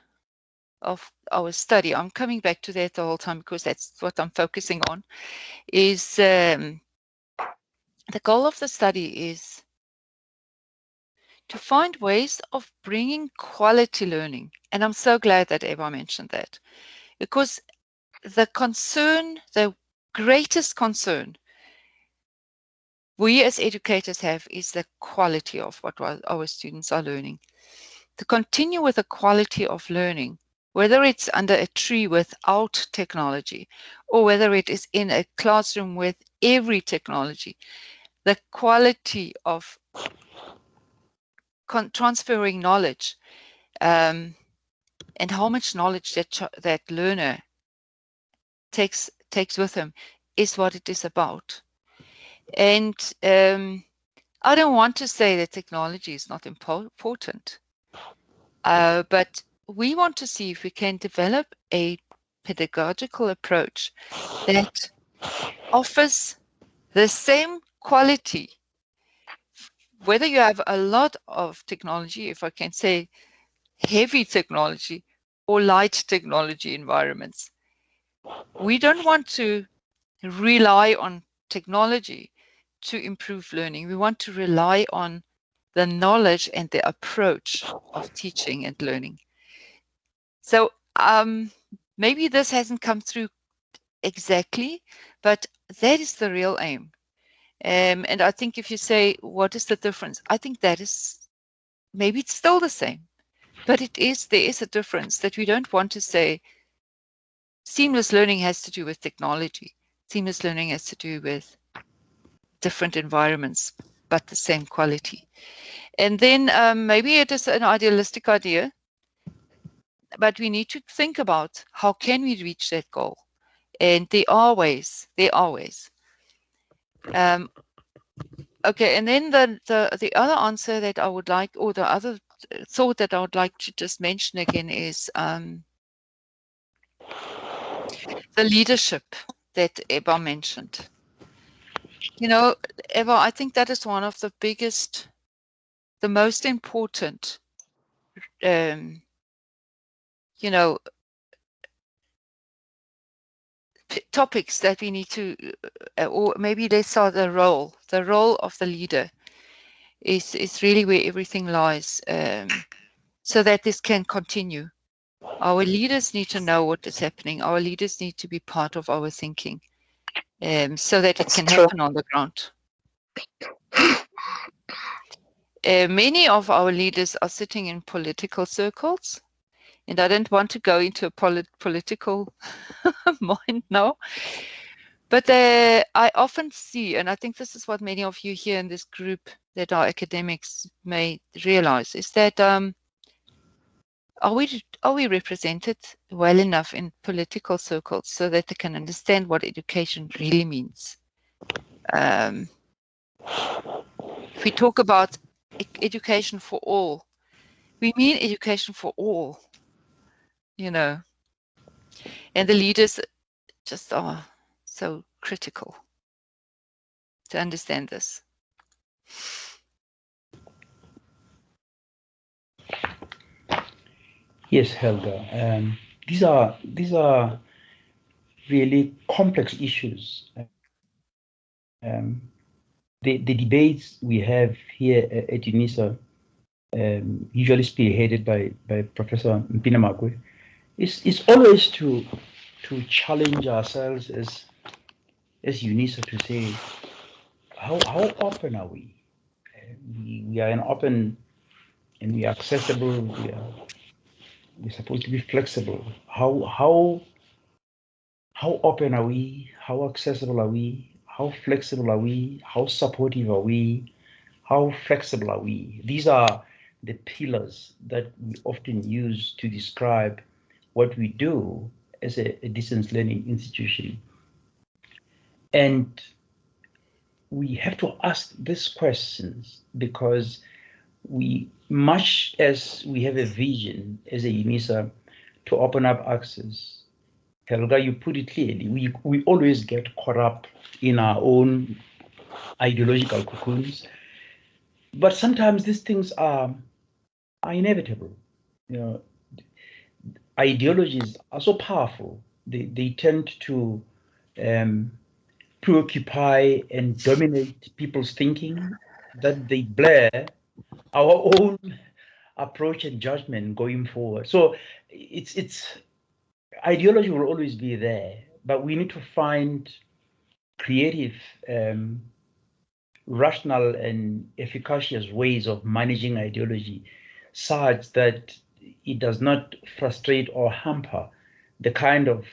Speaker 2: study, I'm coming back to that the whole time because that's what I'm focusing on, is the goal of the study is to find ways of bringing quality learning. And I'm so glad that Eva mentioned that, because the greatest concern we as educators have is the quality of what our students are learning. To continue with the quality of learning, whether it's under a tree without technology or whether it is in a classroom with every technology, the quality of transferring knowledge and how much knowledge that learner takes with him is what it is about. And I don't want to say that technology is not important, but we want to see if we can develop a pedagogical approach that offers the same quality, whether you have a lot of technology, if I can say heavy technology, or light technology environments. We don't want to rely on technology to improve learning. We want to rely on the knowledge and the approach of teaching and learning. So maybe this hasn't come through exactly, but that is the real aim. And I think if you say, what is the difference? I think that is, maybe it's still the same, but there is a difference that we don't want to say seamless learning has to do with technology. Seamless learning has to do with different environments, but the same quality. And then maybe it is an idealistic idea, but we need to think about how can we reach that goal. And there are ways. Okay, and then the other answer that I would like, or the other thought that I would like to just mention again is the leadership that Eva mentioned. You know, Eva, I think that is one of the biggest, the most important, you know, topics that we need to, or maybe let's start the role of the leader is really where everything lies, so that this can continue. Our leaders need to know what is happening. Our leaders need to be part of our thinking, so that it can happen on the ground. Many of our leaders are sitting in political circles, and I don't want to go into a political mind now, but I often see, and I think this is what many of you here in this group that are academics may realize, is that are we represented well enough in political circles so that they can understand what education really means? If we talk about education for all, we mean education for all, you know, and the leaders just are so critical to understand this.
Speaker 1: Yes, Helga. These are really complex issues. The debates we have here at UNISA, usually spearheaded by Professor Mpinamakwe, is always to challenge ourselves as UNISA to say, how open are we? We are an open, and we are accessible. We're supposed to be flexible. How open are we? How accessible are we? How flexible are we? How supportive are we? How flexible are we? These are the pillars that we often use to describe what we do as a distance learning institution. And we have to ask these questions because much as we have a vision as a UNISA to open up access, Helga, you put it clearly, we always get caught up in our own ideological cocoons, but sometimes these things are inevitable. You know, ideologies are so powerful; they tend to preoccupy and dominate people's thinking that they blur our own approach and judgment going forward. So it's ideology will always be there, but we need to find creative, rational and efficacious ways of managing ideology such that it does not frustrate or hamper the kind of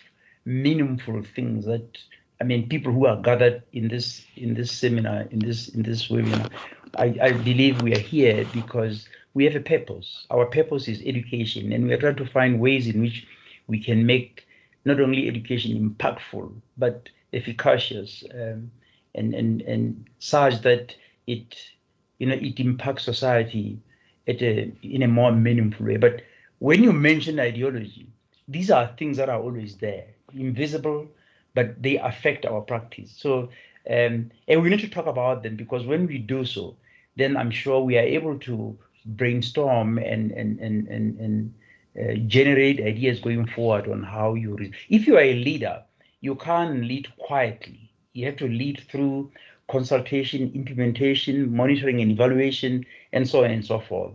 Speaker 1: meaningful things that, I mean, people who are gathered in this seminar, in this webinar, I believe we are here because we have a purpose. Our purpose is education, and we are trying to find ways in which we can make not only education impactful, but efficacious and such that it, it impacts society in a more meaningful way. But when you mention ideology, these are things that are always there, invisible, but they affect our practice. So, and we need to talk about them, because when we do so, then I'm sure we are able to brainstorm and generate ideas going forward on how you. If you are a leader, you can't lead quietly. You have to lead through consultation, implementation, monitoring and evaluation, and so on and so forth.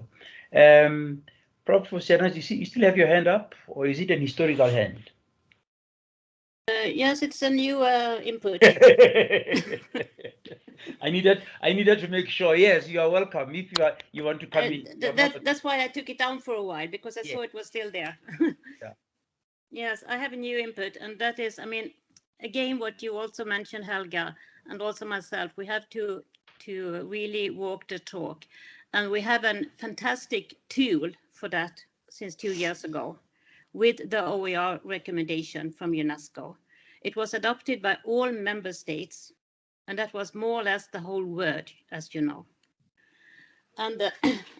Speaker 1: Professor Sernas, you still have your hand up, or is it an historical hand?
Speaker 5: Yes, it's a new input.
Speaker 1: I needed to make sure. Yes, you are welcome. If you want to come in.
Speaker 5: That's why I took it down for a while, because I saw it was still there.
Speaker 1: Yeah.
Speaker 5: Yes, I have a new input, and that is, I mean, again, what you also mentioned, Helga, and also myself, we have to really walk the talk, and we have a fantastic tool for that since 2 years ago, with the OER recommendation from UNESCO. It was adopted by all member states, and that was more or less the whole world, as you know. And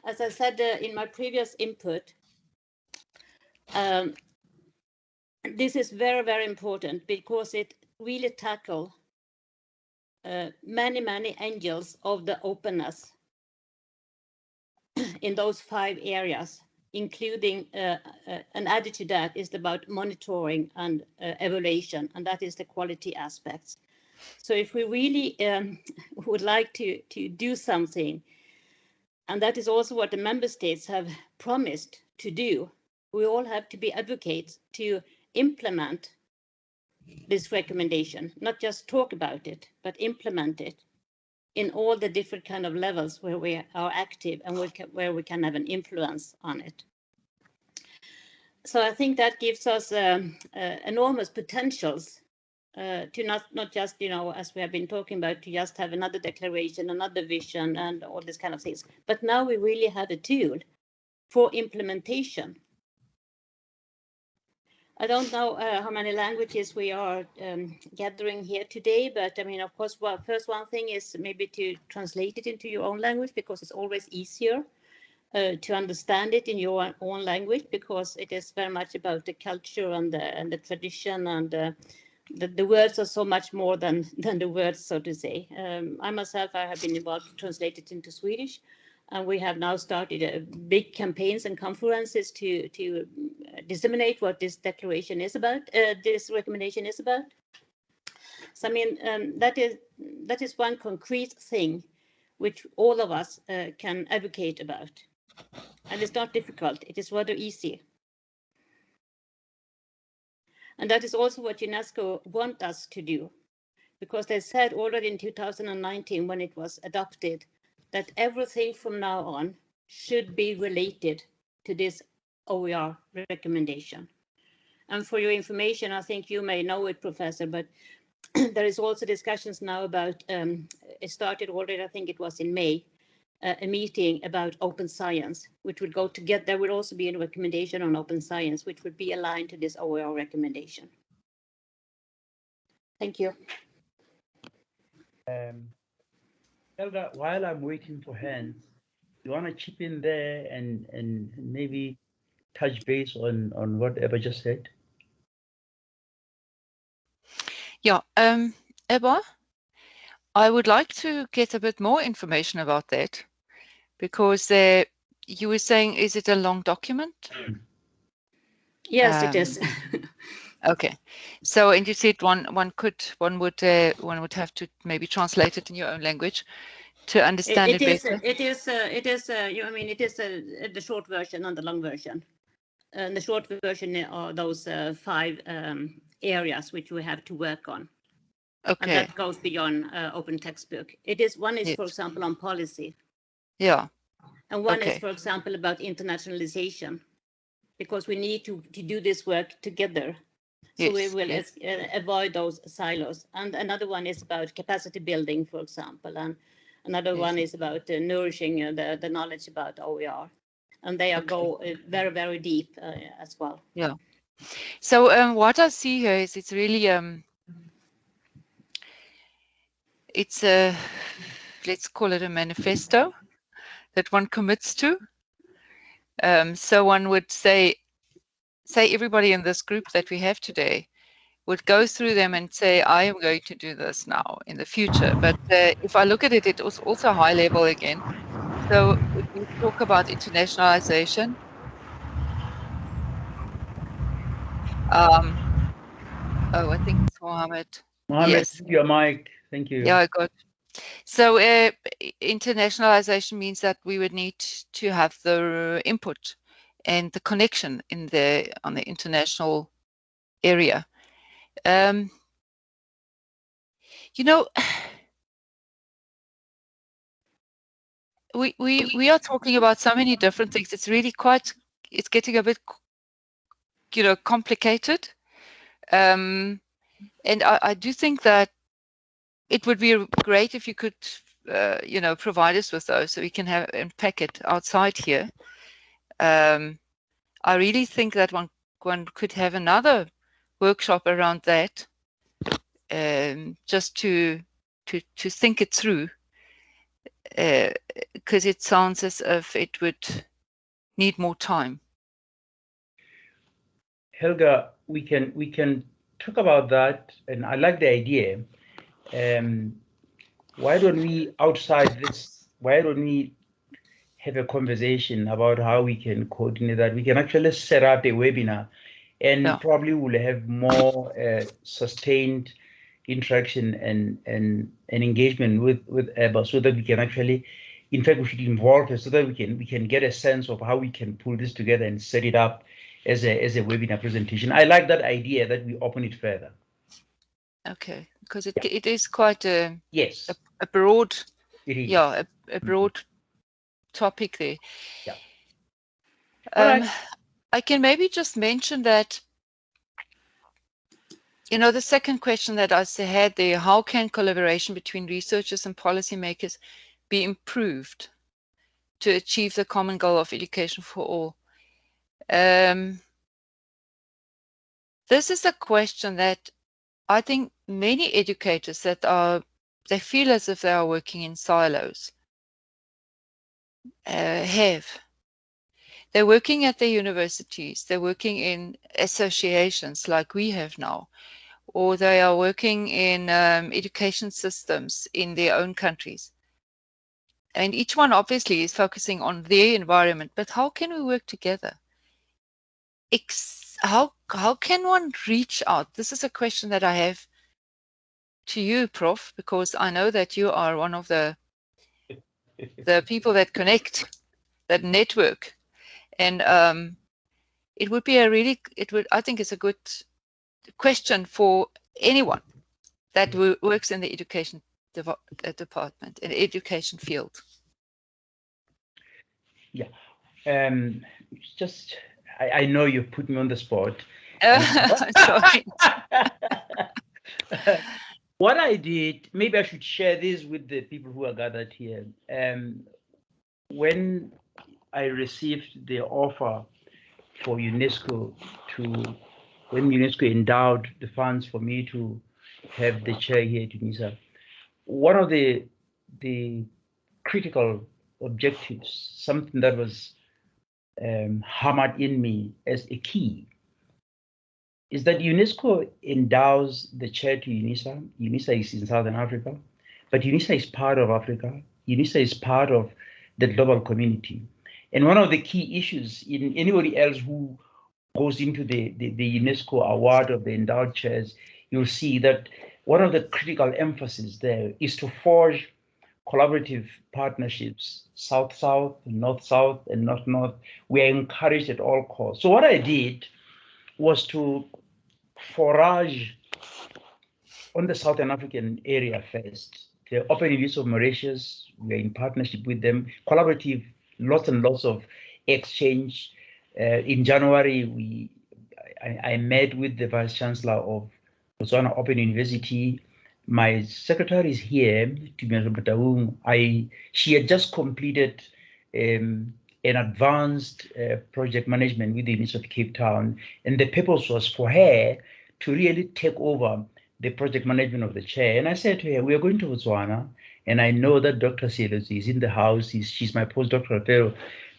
Speaker 5: as I said in my previous input, this is very, very important, because it really tackles many angles of the openness in those 5 areas, including an added to that is about monitoring and evaluation, and that is the quality aspects. So if we really would like to do something, and that is also what the member states have promised to do, we all have to be advocates to implement this recommendation, not just talk about it, but implement it in all the different kind of levels where we are active and where we can have an influence on it. So I think that gives us enormous potentials to not just, as we have been talking about, to just have another declaration, another vision, and all these kind of things. But now we really have a tool for implementation. I don't know how many languages we are gathering here today, but I mean, of course, first one thing is maybe to translate it into your own language, because it's always easier to understand it in your own language, because it is very much about the culture and the tradition, and the words are so much more than the words, so to say. I myself, I have been involved to translate it into Swedish. And we have now started big campaigns and conferences to disseminate what this declaration is about, this recommendation is about. So I mean, that is one concrete thing which all of us can advocate about. And it's not difficult, it is rather easy. And that is also what UNESCO want us to do, because they said already in 2019, when it was adopted, that everything from now on should be related to this OER recommendation. And for your information, I think you may know it, Professor, but there is also discussions now about, it started already, I think it was in May, a meeting about open science, which would go together. There will also be a recommendation on open science, which would be aligned to this OER recommendation. Thank you.
Speaker 1: Helga, while I'm waiting for hands, you want to chip in there and maybe touch base on what Ebba just said?
Speaker 2: Yeah, Ebba, I would like to get a bit more information about that, because you were saying, is it a long document?
Speaker 5: Yes, it is.
Speaker 2: Okay, so and you said one would have to maybe translate it in your own language to understand it better.
Speaker 5: It is. I mean, it is the short version and the long version. And the short version are those 5 areas which we have to work on.
Speaker 2: Okay.
Speaker 5: And that goes beyond open textbook. One is, for example, on policy.
Speaker 2: Yeah.
Speaker 5: And one is, for example, about internationalization, because we need to do this work together. So we will avoid those silos. And another one is about capacity building, for example. And another one is about nourishing the knowledge about OER. And they go very, very deep as well.
Speaker 2: Yeah. So what I see here is it's really it's a, let's call it a manifesto that one commits to. So one would say everybody in this group that we have today would go through them and say, I am going to do this now in the future. But if I look at it, it was also high level again. So if we talk about internationalization, oh, I think it's Mohammed.
Speaker 1: Mohammed,
Speaker 2: Yes.
Speaker 1: your mic. Thank you.
Speaker 2: Yeah, I got. So internationalization means that we would need to have the input and the connection in on the international area. You know, we are talking about so many different things. It's really it's getting a bit, complicated. And I do think that it would be great if you could, provide us with those so we can have unpack it outside here. I really think that one could have another workshop around that, just to think it through, because it sounds as if it would need more time.
Speaker 1: Helga, we can talk about that, and I like the idea. Why don't we, outside this, why don't we have a conversation about how we can coordinate that? We can actually set up a webinar, and probably we'll have more sustained interaction and engagement with EBA, so that we can actually, in fact, we should involve us so that we can get a sense of how we can pull this together and set it up as a webinar presentation. I like that idea that we open it further.
Speaker 2: Okay, because it is quite a broad, a broad topic there.
Speaker 1: Yeah. Right.
Speaker 2: I can maybe just mention that, the second question that I had there, how can collaboration between researchers and policymakers be improved to achieve the common goal of education for all? This is a question that I think many educators they feel as if they are working in silos, have. They're working at their universities, they're working in associations like we have now, or they are working in education systems in their own countries. And each one obviously is focusing on their environment, but how can we work together? How can one reach out? This is a question that I have to you, Prof, because I know that you are one of the people that connect, that network. And it would be I think it's a good question for anyone that works in the education department, in the education field.
Speaker 1: Yeah. I know you've put me on the spot.
Speaker 2: Sorry.
Speaker 1: What I did, maybe I should share this with the people who are gathered here. When I received the offer for UNESCO when UNESCO endowed the funds for me to have the chair here at UNISA, one of the critical objectives, something that was hammered in me as a key, is that UNESCO endows the chair to UNISA. UNISA is in Southern Africa, but UNISA is part of Africa. UNISA is part of the global community. And one of the key issues in anybody else who goes into the UNESCO award of the endowed chairs, you'll see that one of the critical emphasis there is to forge collaborative partnerships, South-South, North-South, and North-North. We are encouraged at all costs. So what I did was to forage on the Southern African area first. The Open University of Mauritius, we are in partnership with them, collaborative, lots and lots of exchange. In January, I met with the Vice Chancellor of Botswana Open University. My secretary is here, she had just completed an advanced project management with the University of Cape Town, and the purpose was for her to really take over the project management of the chair. And I said to her, we are going to Botswana, and I know that Dr. Selos is in the house. She's my postdoctoral fellow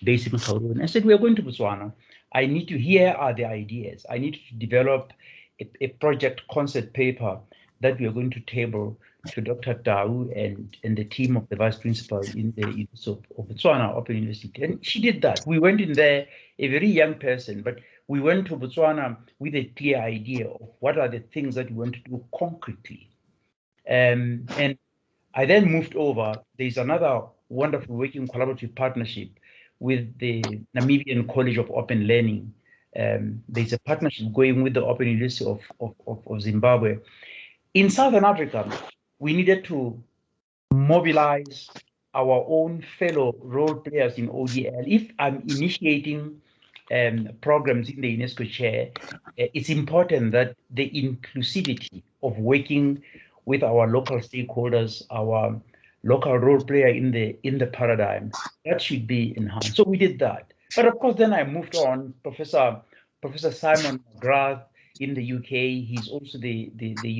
Speaker 1: based in Gaborone. I said, we are going to Botswana. I need to, here are the ideas. I need to develop a project concept paper that we are going to table to Dr. Tau and the team of the vice principal in the University of Botswana Open University. And she did that. We went in there, a very young person, but we went to Botswana with a clear idea of what are the things that we want to do concretely. And I then moved over. There's another wonderful working collaborative partnership with the Namibian College of Open Learning. There's a partnership going with the Open University of Zimbabwe. In Southern Africa, we needed to mobilize our own fellow role players in ODL. If I'm initiating programs in the UNESCO chair, it's important that the inclusivity of working with our local stakeholders, our local role player in the paradigm, that should be enhanced. So we did that. But of course, then I moved on. Professor Simon McGrath in the UK, he's also the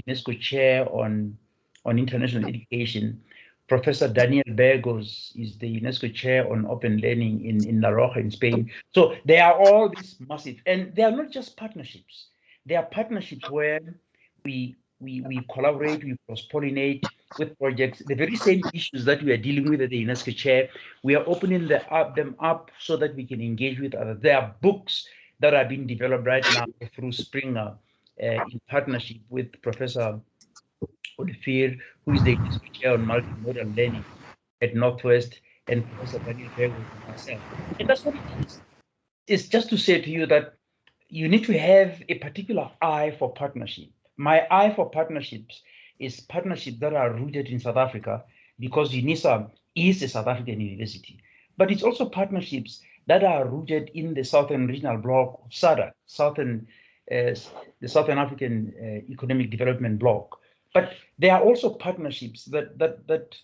Speaker 1: UNESCO chair on international education. Professor Daniel Burgos is the UNESCO chair on open learning in La Rioja in Spain. So they are all these massive, and they are not just partnerships. They are partnerships where we collaborate, we cross-pollinate with projects. The very same issues that we are dealing with at the UNESCO chair, we are opening them up so that we can engage with others. There are books that are being developed right now through Springer in partnership with Professor Olifir, who is the chair on multimodal learning at Northwest, and Professor Daniel Burgos and myself. And that's what it is. It's just to say to you that you need to have a particular eye for partnership. My eye for partnerships is partnerships that are rooted in South Africa, because UNISA is a South African university. But it's also partnerships that are rooted in the Southern Regional Bloc of SADC, the Southern African Economic Development Bloc. But there are also partnerships that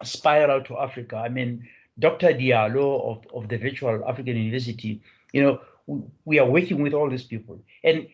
Speaker 1: spiral out to Africa. I mean, Dr. Diallo of the Virtual African University, we are working with all these people. And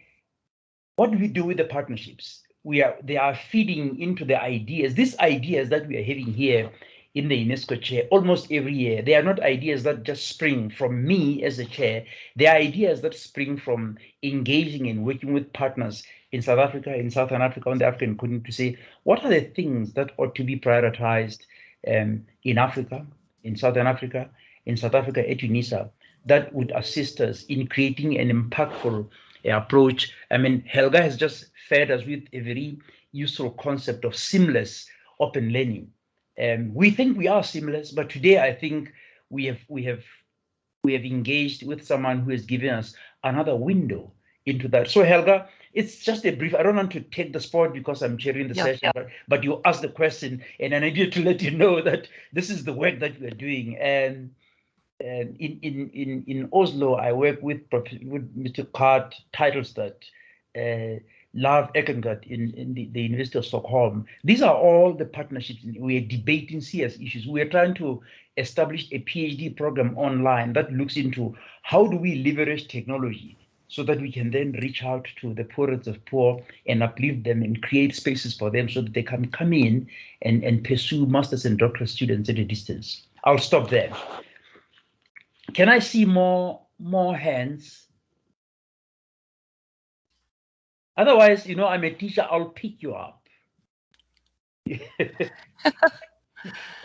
Speaker 1: what do we do with the partnerships? They are feeding into the ideas. These ideas that we are having here in the UNESCO chair almost every year, they are not ideas that just spring from me as a chair. They are ideas that spring from engaging and working with partners in South Africa, in Southern Africa, on the African continent, to say, what are the things that ought to be prioritized in Africa, in Southern Africa, in South Africa at UNISA, that would assist us in creating an impactful approach. I mean, Helga has just fed us with a very useful concept of seamless open learning. We think we are seamless, but today I think we have engaged with someone who has given us another window into that. So Helga, it's just a brief. I don't want to take the spot because I'm chairing the session, but you asked the question, and I needed to let you know that this is the work that we are doing. And in Oslo, I work with Mr. Kurt Titelstad, Lars Ekengard in the University of Stockholm. These are all the partnerships. We are debating serious issues. We are trying to establish a PhD program online that looks into how do we leverage technology so that we can then reach out to the poorest of poor and uplift them and create spaces for them so that they can come in and pursue master's and doctoral students at a distance. I'll stop there. Can I see more hands? Otherwise, I'm a teacher, I'll pick you up.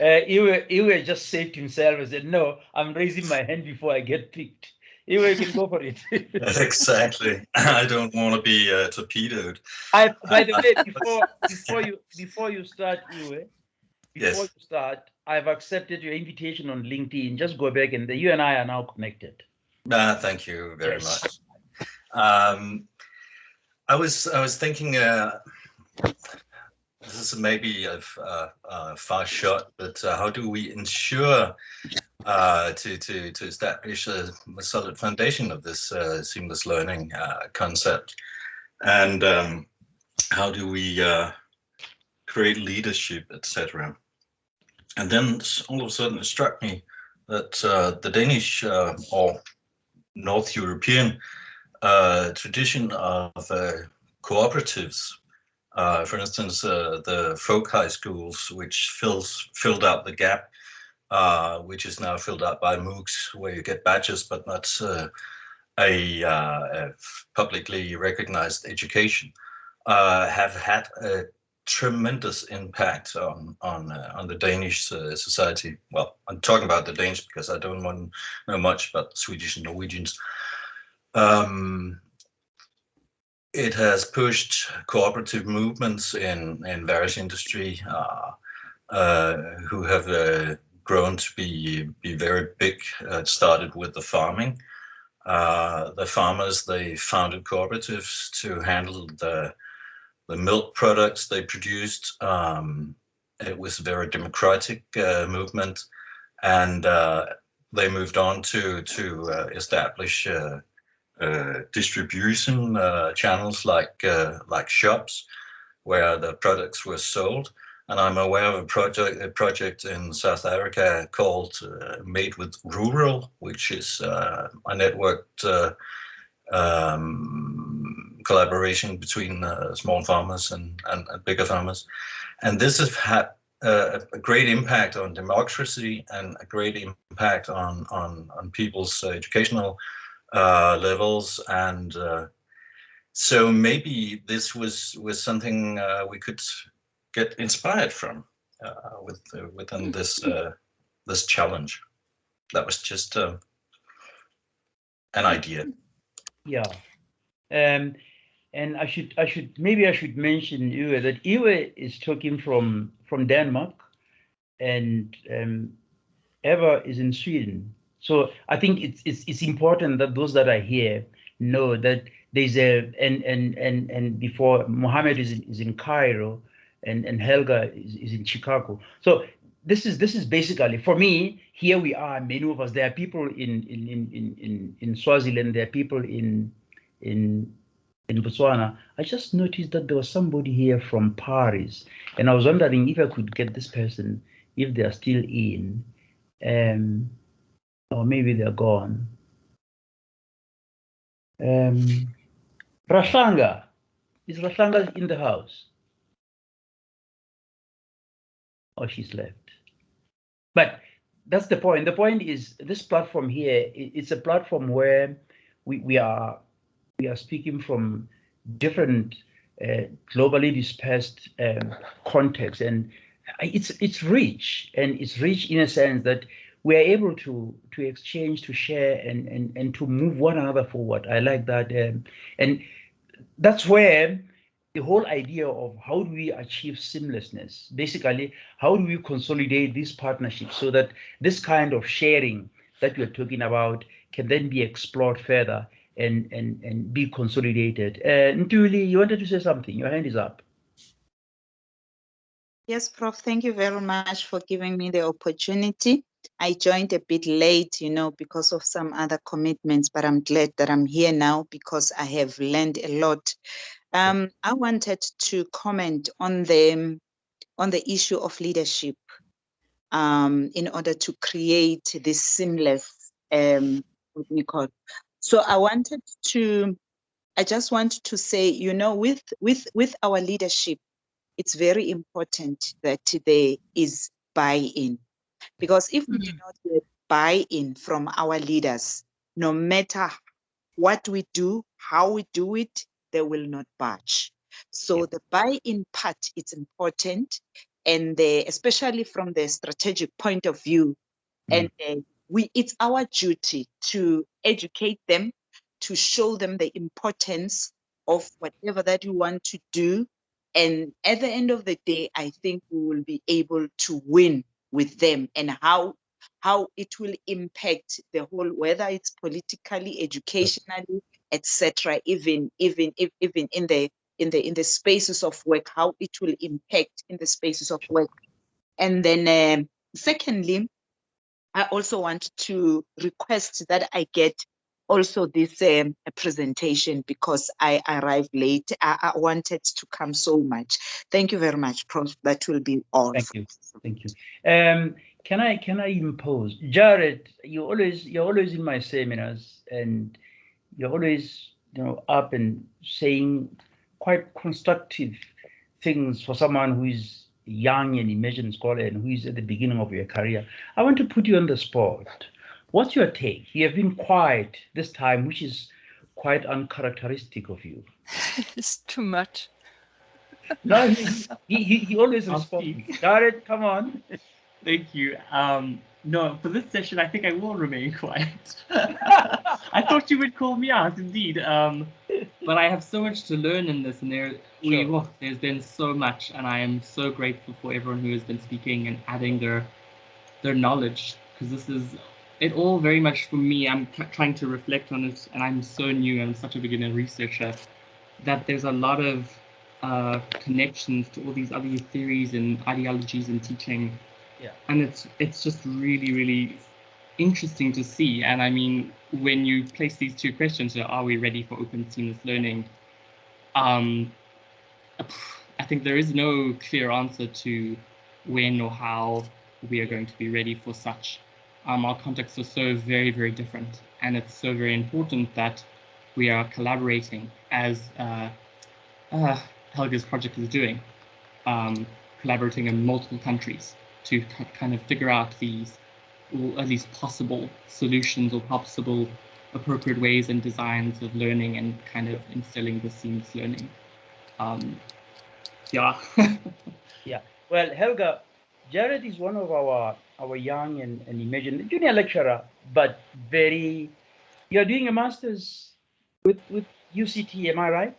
Speaker 1: Iwe just saved himself and said, no, I'm raising my hand before I get picked. Iwe, you can go for it.
Speaker 3: Exactly. I don't want to be torpedoed.
Speaker 1: By the way, before you start, Iwe, before you start, I've accepted your invitation on LinkedIn. Just go back, and you and I are now connected.
Speaker 3: Thank you very much. I was thinking, this is maybe a far shot, but how do we ensure to establish a solid foundation of this seamless learning concept, and how do we create leadership, etc. And then all of a sudden it struck me that the Danish or North European tradition of cooperatives For instance, the folk high schools, which filled out the gap, which is now filled out by MOOCs, where you get badges, but not a publicly recognized education, have had a tremendous impact on the Danish society. Well, I'm talking about the Danes because I don't want to know much about Swedish and Norwegians. It has pushed cooperative movements in various industry who have grown to be very big. It started with the farming. The farmers, they founded cooperatives to handle the milk products they produced. It was a very democratic movement, and they moved on to establish distribution channels like shops where the products were sold. And I'm aware of a project in South Africa called Made with Rural, which is a networked collaboration between small farmers and bigger farmers. And this has had a great impact on democracy and a great impact on people's educational levels. And so maybe this was something we could get inspired from within this challenge. That was just an idea.
Speaker 1: Yeah, and I should mention Uwe, that Uwe is talking from Denmark, and Eva is in Sweden. So I think it's important that those that are here know that there's and before Mohammed is in Cairo, and Helga is in Chicago. So this is basically, for me, here we are, many of us. There are people in Swaziland, there are people in Botswana. I just noticed that there was somebody here from Paris, and I was wondering if I could get this person, if they are still in, or maybe they're gone. Rahlanga, is Rahlanga in the house? Or she's left. But that's the point. The point is, this platform here, it's a platform where we are speaking from different globally dispersed contexts, and it's rich, and it's rich in a sense that we are able to exchange, to share, and to move one another forward. I like that, and that's where the whole idea of how do we achieve seamlessness, basically, how do we consolidate these partnerships so that this kind of sharing that we're talking about can then be explored further and be consolidated. Ntuli, you wanted to say something? Your hand is up.
Speaker 6: Yes, Prof. Thank you very much for giving me the opportunity. I joined a bit late, because of some other commitments, but I'm glad that I'm here now because I have learned a lot. I wanted to comment on the issue of leadership in order to create this seamless, what we call. So I just want to say, with our leadership, it's very important that there is buy-in, because if we do not get buy-in from our leaders, no matter what we do, how we do it, they will not budge. So the buy-in part is important, and especially from the strategic point of view, and it's our duty to educate them, to show them the importance of whatever that you want to do. And at the end of the day, I think we will be able to win with them, and how it will impact the whole, whether it's politically, educationally, etc. Even in the spaces of work, how it will impact in the spaces of work. And then secondly, I also want to request that I get also this presentation, because I arrived late. I wanted to come so much. Thank you very much, Prof. That will be all.
Speaker 1: Thank you. Thank you. Can I impose, Jared? You're always in my seminars, and you're always up and saying quite constructive things for someone who is young and emerging scholar and who is at the beginning of your career. I want to put you on the spot. What's your take? You have been quiet this time, which is quite uncharacteristic of you.
Speaker 2: It's too much.
Speaker 1: No, he always responds. Jared, come on.
Speaker 7: Thank you. No, for this session, I think I will remain quiet. I thought you would call me out, indeed. But I have so much to learn in this, and there's been so much, and I am so grateful for everyone who has been speaking and adding their knowledge, because this is it all very much for me. I'm trying to reflect on it, and I'm so new and such a beginner researcher that there's a lot of connections to all these other theories and ideologies in teaching.
Speaker 1: Yeah.
Speaker 7: And it's just really, really interesting to see. And I mean, when you place these two questions, are we ready for open seamless learning? I think there is no clear answer to when or how we are going to be ready for such. Our contexts are so very, very different. And it's so very important that we are collaborating as Helga's project is doing, collaborating in multiple countries to kind of figure out these, or at least possible solutions or possible appropriate ways and designs of learning and kind of instilling the seamless learning. Yeah.
Speaker 1: Yeah. Well, Helga, Jared is one of our young and emerging junior lecturer, but you're doing a master's with UCT, am I right?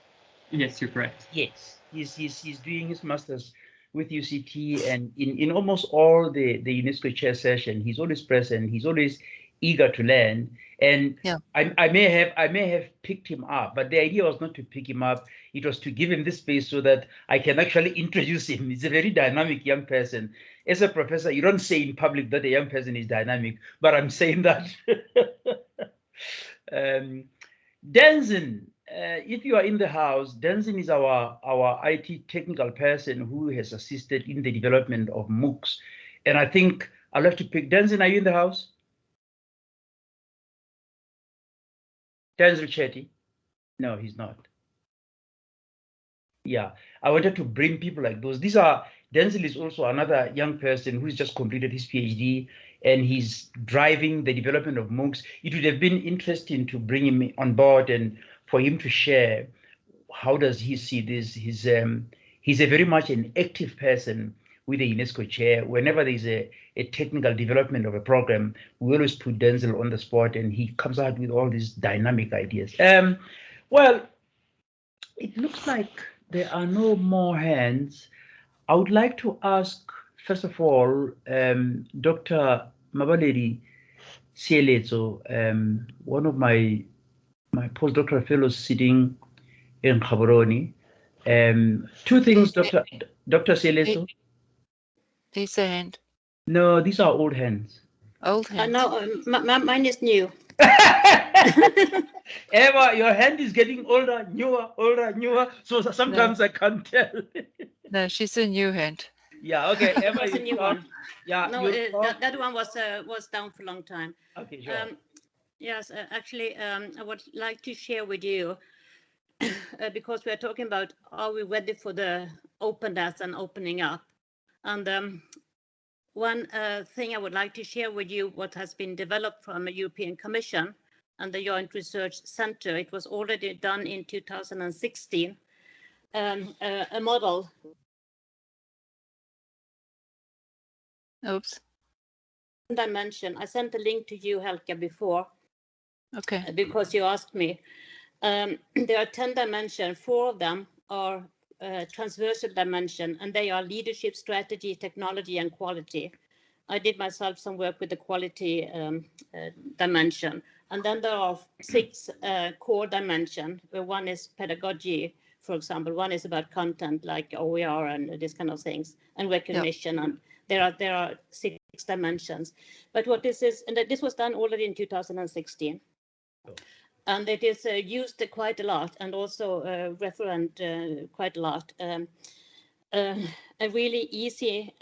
Speaker 7: Yes, you're correct.
Speaker 1: Yes, he's doing his master's with UCT, and in almost all the UNESCO chair session, he's always present. He's always eager to learn. And yeah. I may have picked him up, but the idea was not to pick him up. It was to give him this space so that I can actually introduce him. He's a very dynamic young person. As a professor, you don't say in public that a young person is dynamic, but I'm saying that. Denzin, if you are in the house, Denzin is our IT technical person who has assisted in the development of MOOCs. And I think I'll have to pick Denzin. Are you in the house? Denzil Chetty? No, he's not. Yeah, I wanted to bring people like those. Denzil is also another young person who's just completed his PhD, and he's driving the development of MOOCs. It would have been interesting to bring him on board and for him to share how does he see this. He's a very much an active person with the UNESCO chair. Whenever there's a technical development of a program, we always put Denzil on the spot, and he comes out with all these dynamic ideas. Well, it looks like there are no more hands. I would like to ask, first of all, Dr. Mabaledi Sieletso, one of my postdoctoral fellows sitting in Gaborone. Two things, Dr. Sieletso.
Speaker 2: There's a hand.
Speaker 1: No, these are old hands.
Speaker 2: Old hands.
Speaker 5: No, mine is new.
Speaker 1: Eva, your hand is getting older, newer. So sometimes I can't tell.
Speaker 2: No, she's a new hand.
Speaker 1: Yeah, okay. Eva,
Speaker 5: That's a new one.
Speaker 1: Yeah.
Speaker 5: No, that one was down for a long time.
Speaker 1: Okay, sure.
Speaker 5: Yes, actually, I would like to share with you because we are talking about are we ready for the openness and opening up. And one thing I would like to share with you, what has been developed from the European Commission and the Joint Research Center. It was already done in 2016, a model.
Speaker 2: Oops.
Speaker 5: Dimension. I sent a link to you, Helga, before.
Speaker 2: Okay.
Speaker 5: Because you asked me. There are 10 dimensions. 4 of them are transversal dimension, and they are leadership, strategy, technology, and quality. I did myself some work with the quality dimension. And then there are 6 core dimensions, where one is pedagogy, for example. One is about content, like OER and this kind of things, and recognition. Yep. And there are 6 dimensions. But what this is, and this was done already in 2016. Oh. And it is used quite a lot, and also referent quite a lot. A really easy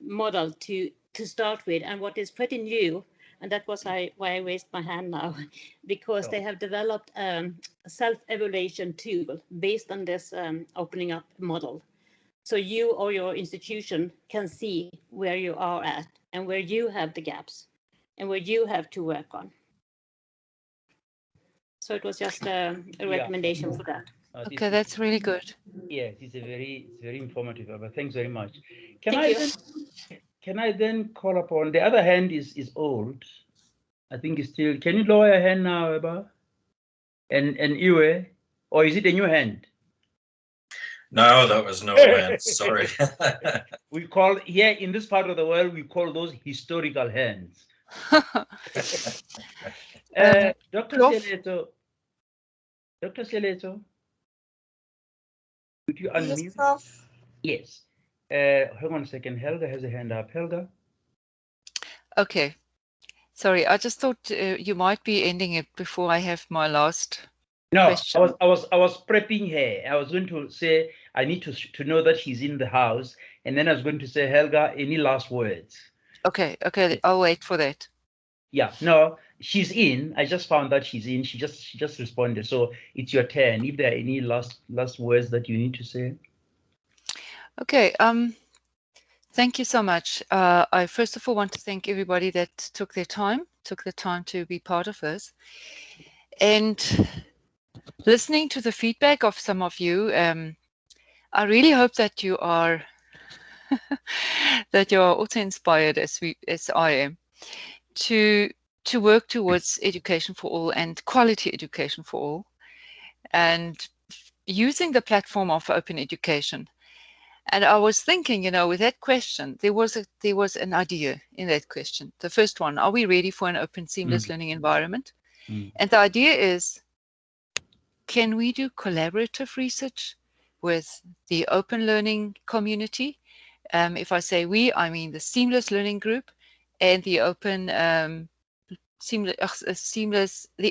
Speaker 5: model to start with, and what is pretty new, and that was why I raised my hand now, because they have developed a self-evaluation tool based on this opening up model. so you or your institution can see where you are at and where you have the gaps and where you have to work on. So it was just a recommendation for that.
Speaker 2: Okay, that's really good.
Speaker 1: Yes, it's very informative. But thanks very much. Can I then call upon the other hand is old. I think it's still. Can you lower your hand now, Eba? And Iwe, or is it a new hand?
Speaker 3: No, that was no hand. Sorry.
Speaker 1: We call here in this part of the world, we call those historical hands. Dr. Seleto, could you unmute?
Speaker 8: Yes, Prof.
Speaker 1: Yes. Hang on a second. Helga has a hand up. Helga.
Speaker 2: Okay. Sorry, I just thought you might be ending it before I have my last question.
Speaker 1: I was prepping her. I was going to say I need to know that she's in the house, and then I was going to say, Helga, any last words?
Speaker 2: Okay, I'll wait for that.
Speaker 1: Yeah, no, she's in. I just found that she's in. She just responded. So it's your turn. If there are any last words that you need to say.
Speaker 2: Okay. Thank you so much. I first of all want to thank everybody that took the time to be part of this. And listening to the feedback of some of you, I really hope that you are also inspired as I am to work towards education for all and quality education for all, and using the platform of open education. And I was thinking, with that question, there was an idea in that question. The first one, are we ready for an open, seamless learning environment? And the idea is, can we do collaborative research with the open learning community? If I say we, I mean the seamless learning group and the open the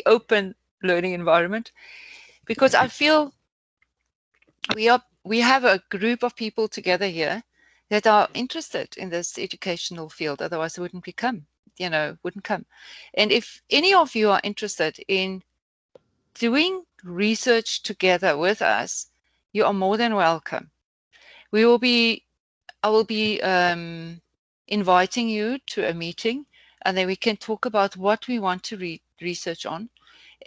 Speaker 2: open learning environment, because I feel we have a group of people together here that are interested in this educational field. Otherwise, it wouldn't come. And if any of you are interested in doing research together with us, you are more than welcome. I will be inviting you to a meeting, and then we can talk about what we want to research on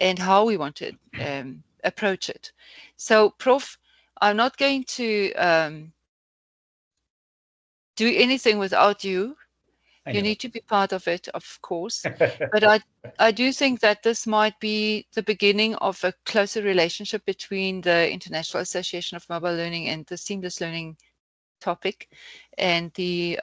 Speaker 2: and how we want to approach it. So, Prof, I'm not going to do anything without you. You need to be part of it, of course. But I do think that this might be the beginning of a closer relationship between the International Association of Mobile Learning and the seamless learning topic, and the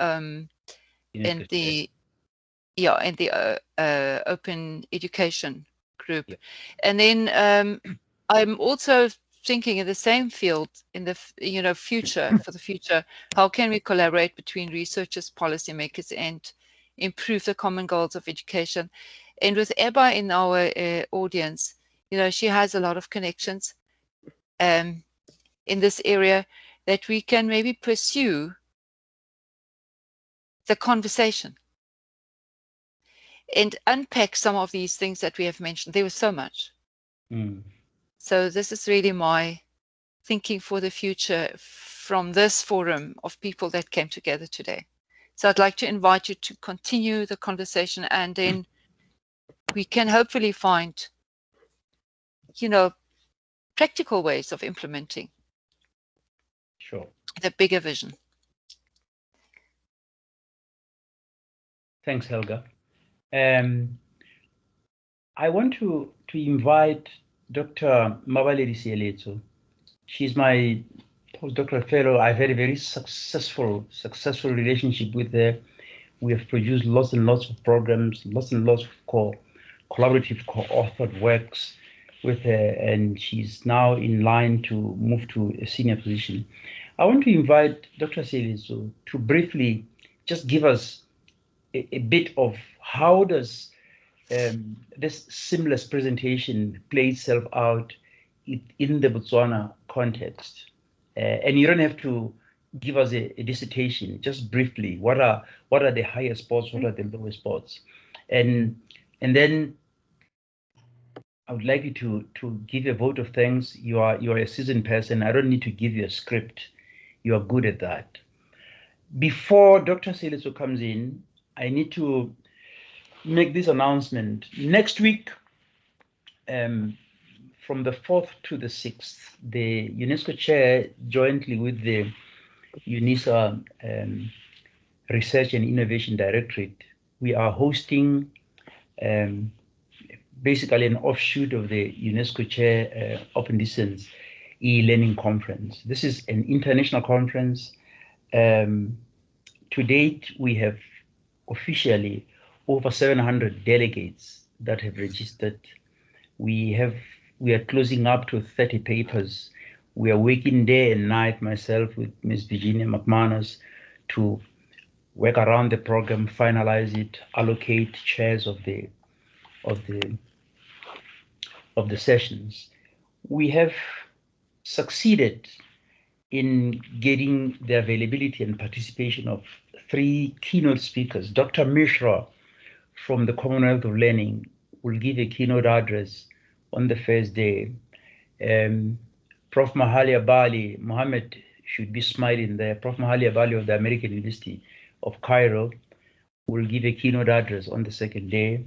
Speaker 2: open education group. Yeah. And then I'm also thinking in the same field, in the future, for the future, how can we collaborate between researchers, policymakers, and improve the common goals of education? And with Eba in our audience, she has a lot of connections in this area that we can maybe pursue the conversation and unpack some of these things that we have mentioned. There was so much. So this is really my thinking for the future from this forum of people that came together today. So I'd like to invite you to continue the conversation, and then we can hopefully find, practical ways of implementing the bigger vision.
Speaker 1: Thanks, Helga. I want to invite Dr. Mabaledi Sieletso. She's my postdoctoral fellow. I've had a very successful relationship with her. We have produced lots and lots of programs, lots and lots of collaborative, co-authored works with her, and she's now in line to move to a senior position. I want to invite Dr. Sieletso to briefly just give us a bit of how does this seamless presentation play itself out in the Botswana context. And you don't have to give us a dissertation, just briefly, what are the higher spots, what are the lower spots? And then I would like you to give a vote of thanks. You are a seasoned person. I don't need to give you a script. You are good at that. Before Dr. Seleso comes in, I need to make this announcement. Next week, from the 4th to the 6th, the UNESCO chair, jointly with the UNISA Research and Innovation Directorate, we are hosting basically an offshoot of the UNESCO chair Open Distance e-learning conference. This is an international conference. To date, we have officially over 700 delegates that have registered. We are closing up to 30 papers. We are working day and night, myself with Ms. Virginia McManus, to work around the program, finalize it, allocate chairs of the sessions. We have succeeded in getting the availability and participation of 3 keynote speakers. Dr. Mishra from the Commonwealth of Learning will give a keynote address on the first day. Prof. Mahalia Bali, Mohammed should be smiling there. Prof. Mahalia Bali of the American University of Cairo will give a keynote address on the second day.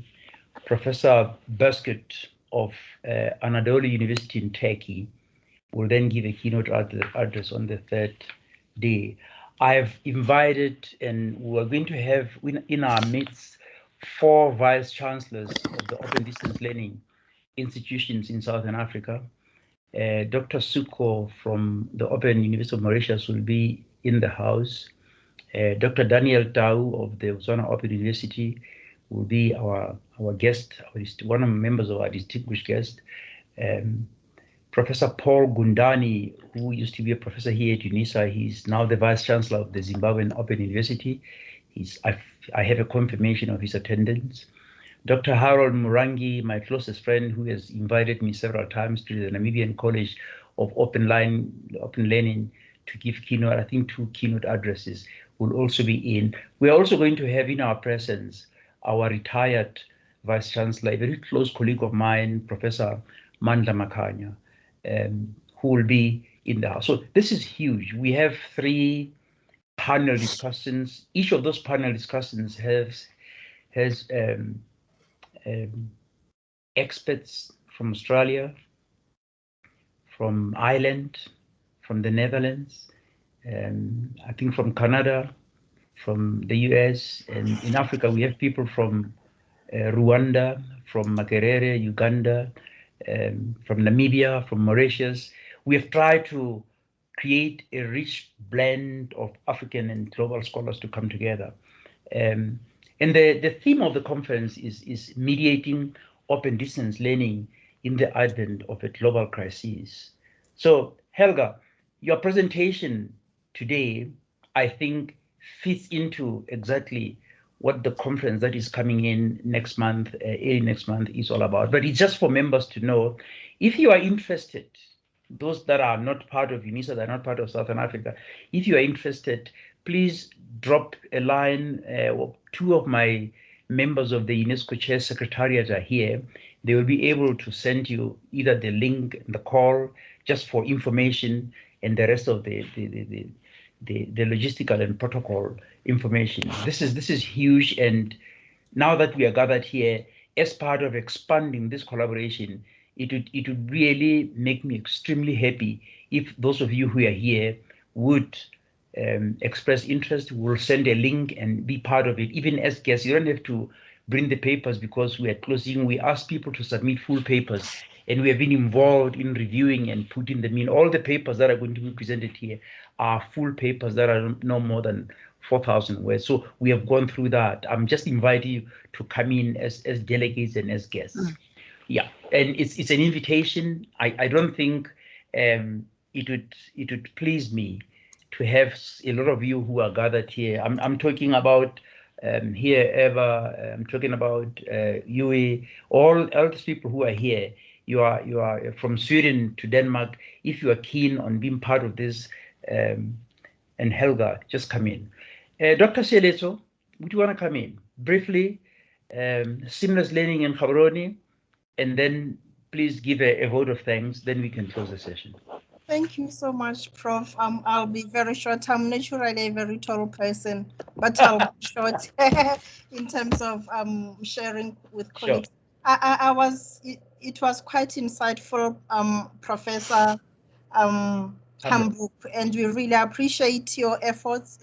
Speaker 1: Professor Basket of Anadolu University in Turkey will then give a keynote address on the third day. I've invited, and we're going to have in our midst 4 vice chancellors of the Open Distance Learning institutions in Southern Africa. Dr. Suko from the Open University of Mauritius will be in the house. Dr. Daniel Tau of the Botswana Open University will be our guest, one of the members of our distinguished guest. Professor Paul Gundani, who used to be a professor here at UNISA, he's now the Vice Chancellor of the Zimbabwean Open University. I have a confirmation of his attendance. Dr. Harold Murangi, my closest friend, who has invited me several times to the Namibian College of Open Learning to give keynote, I think 2 keynote addresses, will also be in. We are also going to have in our presence our retired Vice Chancellor, a very close colleague of mine, Professor Mandla Makanya, who will be in the house. So this is huge. We have 3 panel discussions. Each of those panel discussions has experts from Australia, from Ireland, from the Netherlands, I think from Canada, from the US, and in Africa we have people from Rwanda, from Makerere, Uganda, from Namibia, from Mauritius. We have tried to create a rich blend of African and global scholars to come together. And the theme of the conference is mediating open distance learning in the advent of a global crisis. So Helga, your presentation today, I think, fits into exactly what the conference that is coming in next month, early next month, is all about. But it's just for members to know, if you are interested, those that are not part of UNISA, that are not part of Southern Africa, if you are interested, please drop a line. 2 of my members of the UNESCO Chair Secretariat are here. They will be able to send you either the link and the call just for information, and the rest of the logistical and protocol information. This is huge, and now that we are gathered here as part of expanding this collaboration, it would really make me extremely happy if those of you who are here would express interest. We'll send a link and be part of it, even as guests. You don't have to bring the papers because we are closing. We ask people to submit full papers, and we have been involved in reviewing and putting them in. All the papers that are going to be presented here are full papers that are no more than 4,000 words. So we have gone through that. I'm just inviting you to come in as delegates and as guests. Yeah, and it's an invitation. I don't think it would please me to have a lot of you who are gathered here. I'm talking about here, Eva. I'm talking about Yui. All these people who are here. You are from Sweden to Denmark. If you are keen on being part of this, and Helga, just come in. Dr. Seleso, would you want to come in briefly? Seamless learning in Gaborone, and then please give a vote of thanks. Then we can close the session.
Speaker 8: Thank you so much, Prof. I'll be very short. I'm naturally a very tall person, but I'll be short in terms of sharing with colleagues.
Speaker 1: Sure.
Speaker 8: It was quite insightful, Professor Hambrock, and we really appreciate your efforts.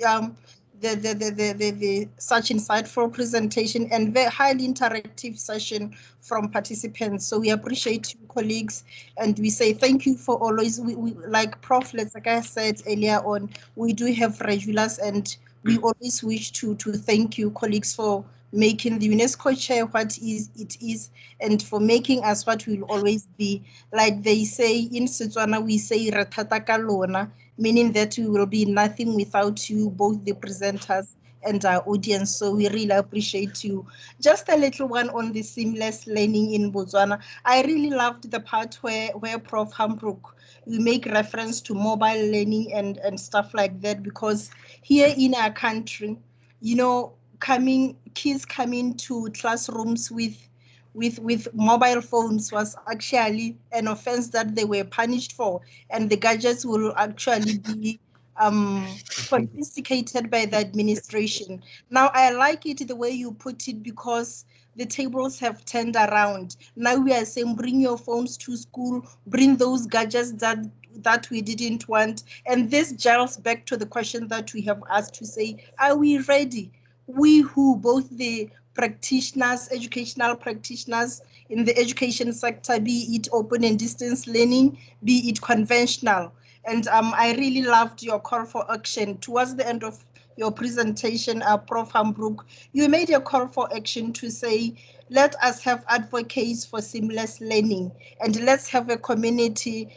Speaker 8: The such insightful presentation and very highly interactive session from participants. So we appreciate you, colleagues, and we say thank you for always. We like Prof. Like I said earlier on, we do have regulars, and we always wish to thank you, colleagues, for making the UNESCO chair what it is, and for making us what we'll always be. Like they say in Setswana, we say "Re thata ka lona," meaning that we will be nothing without you, both the presenters and our audience. So we really appreciate you. Just a little one on the seamless learning in Botswana. I really loved the part where Prof. Hambrock, we make reference to mobile learning and stuff like that, because here in our country, you know, kids coming to classrooms with mobile phones was actually an offense that they were punished for, and the gadgets will actually be confiscated by the administration. Now, I like it the way you put it, because the tables have turned around. Now we are saying, bring your phones to school, bring those gadgets that we didn't want. And this gels back to the question that we have asked to say, are we ready? We who, both the practitioners, educational practitioners in the education sector, be it open and distance learning, be it conventional. And I really loved your call for action. Towards the end of your presentation, Prof. Hambrock, you made a call for action to say, let us have advocates for seamless learning, and let's have a community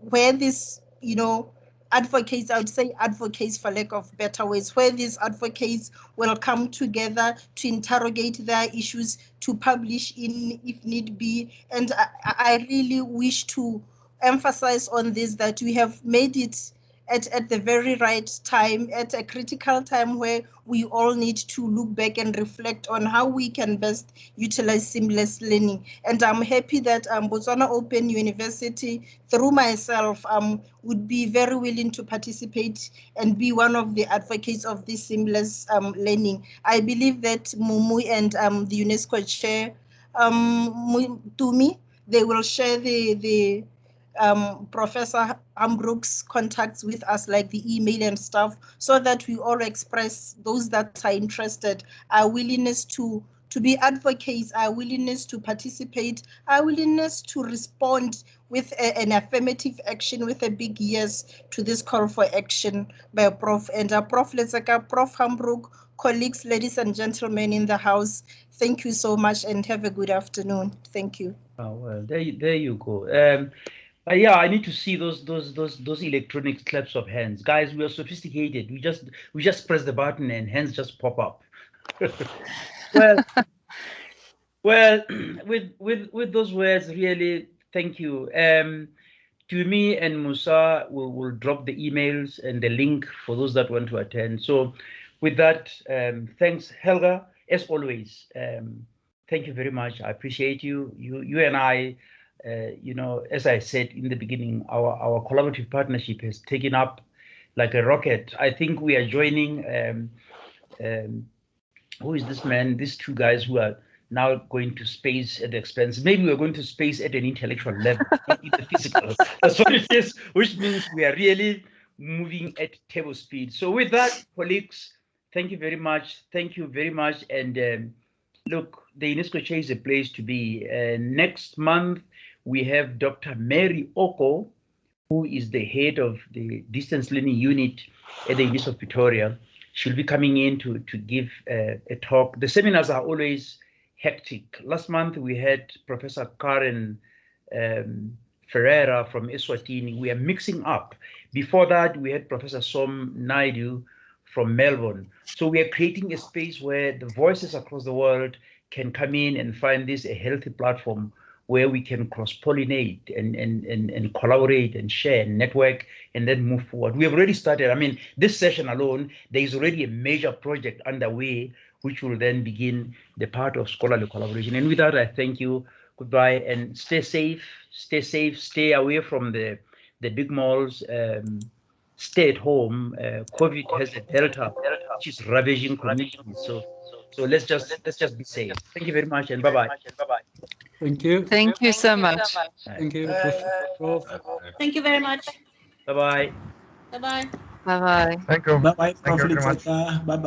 Speaker 8: where this, you know, advocates, I would say advocates for lack of better words, where these advocates will come together to interrogate their issues, to publish in if need be. And I really wish to emphasize on this, that we have made it at the very right time, at a critical time where we all need to look back and reflect on how we can best utilize seamless learning. And I'm happy that Botswana Open University, through myself, would be very willing to participate and be one of the advocates of this seamless learning. I believe that Mumu and the UNESCO chair, Tumi, they will share the Professor Hambrock's contacts with us, like the email and stuff, so that we all express, those that are interested, our willingness to be advocates, our willingness to participate, our willingness to respond with an affirmative action, with a big yes to this call for action by Prof. And Prof. Letseka, Prof. Hambrock, colleagues, ladies and gentlemen in the house, thank you so much and have a good afternoon. Thank you.
Speaker 1: Oh, well, there you go. Yeah, I need to see those electronic claps of hands, guys. We are sophisticated. We just press the button and hands just pop up. well, with those words, really, thank you. To me and Musa will drop the emails and the link for those that want to attend. So, with that, thanks, Helga, as always. Thank you very much. I appreciate you. You and I. You know, as I said in the beginning, our collaborative partnership has taken up like a rocket. I think we are joining, who is this man? These two guys who are now going to space at the expense. Maybe we're going to space at an intellectual level, not in the physical. That's what it is, which means we are really moving at table speed. So with that, colleagues, thank you very much. Thank you very much. And look, the UNESCO chair is a place to be. Next month, we have Dr. Mary Oko, who is the head of the distance learning unit at the University of Pretoria. She'll be coming in to give a talk. The seminars are always hectic. Last month, we had Professor Karen Ferreira from Eswatini. We are mixing up. Before that, we had Professor Som Naidu from Melbourne. So we are creating a space where the voices across the world can come in and find this a healthy platform where we can cross-pollinate and collaborate and share and network and then move forward. We have already started. I mean, this session alone, there is already a major project underway, which will then begin the part of scholarly collaboration. And with that, I thank you. Goodbye and stay safe, stay away from the the big malls stay at home. COVID has a delta, which is ravaging communities. So let's just be safe. Thank you very much, and bye bye.
Speaker 9: Thank you.
Speaker 2: Thank you so much.
Speaker 9: Thank you, Prof.
Speaker 5: Thank you very much.
Speaker 1: Bye bye.
Speaker 5: Bye bye.
Speaker 2: Bye bye.
Speaker 10: Thank you.
Speaker 9: Bye bye,
Speaker 10: Thank
Speaker 9: Prof.
Speaker 10: you very much.
Speaker 9: Bye bye.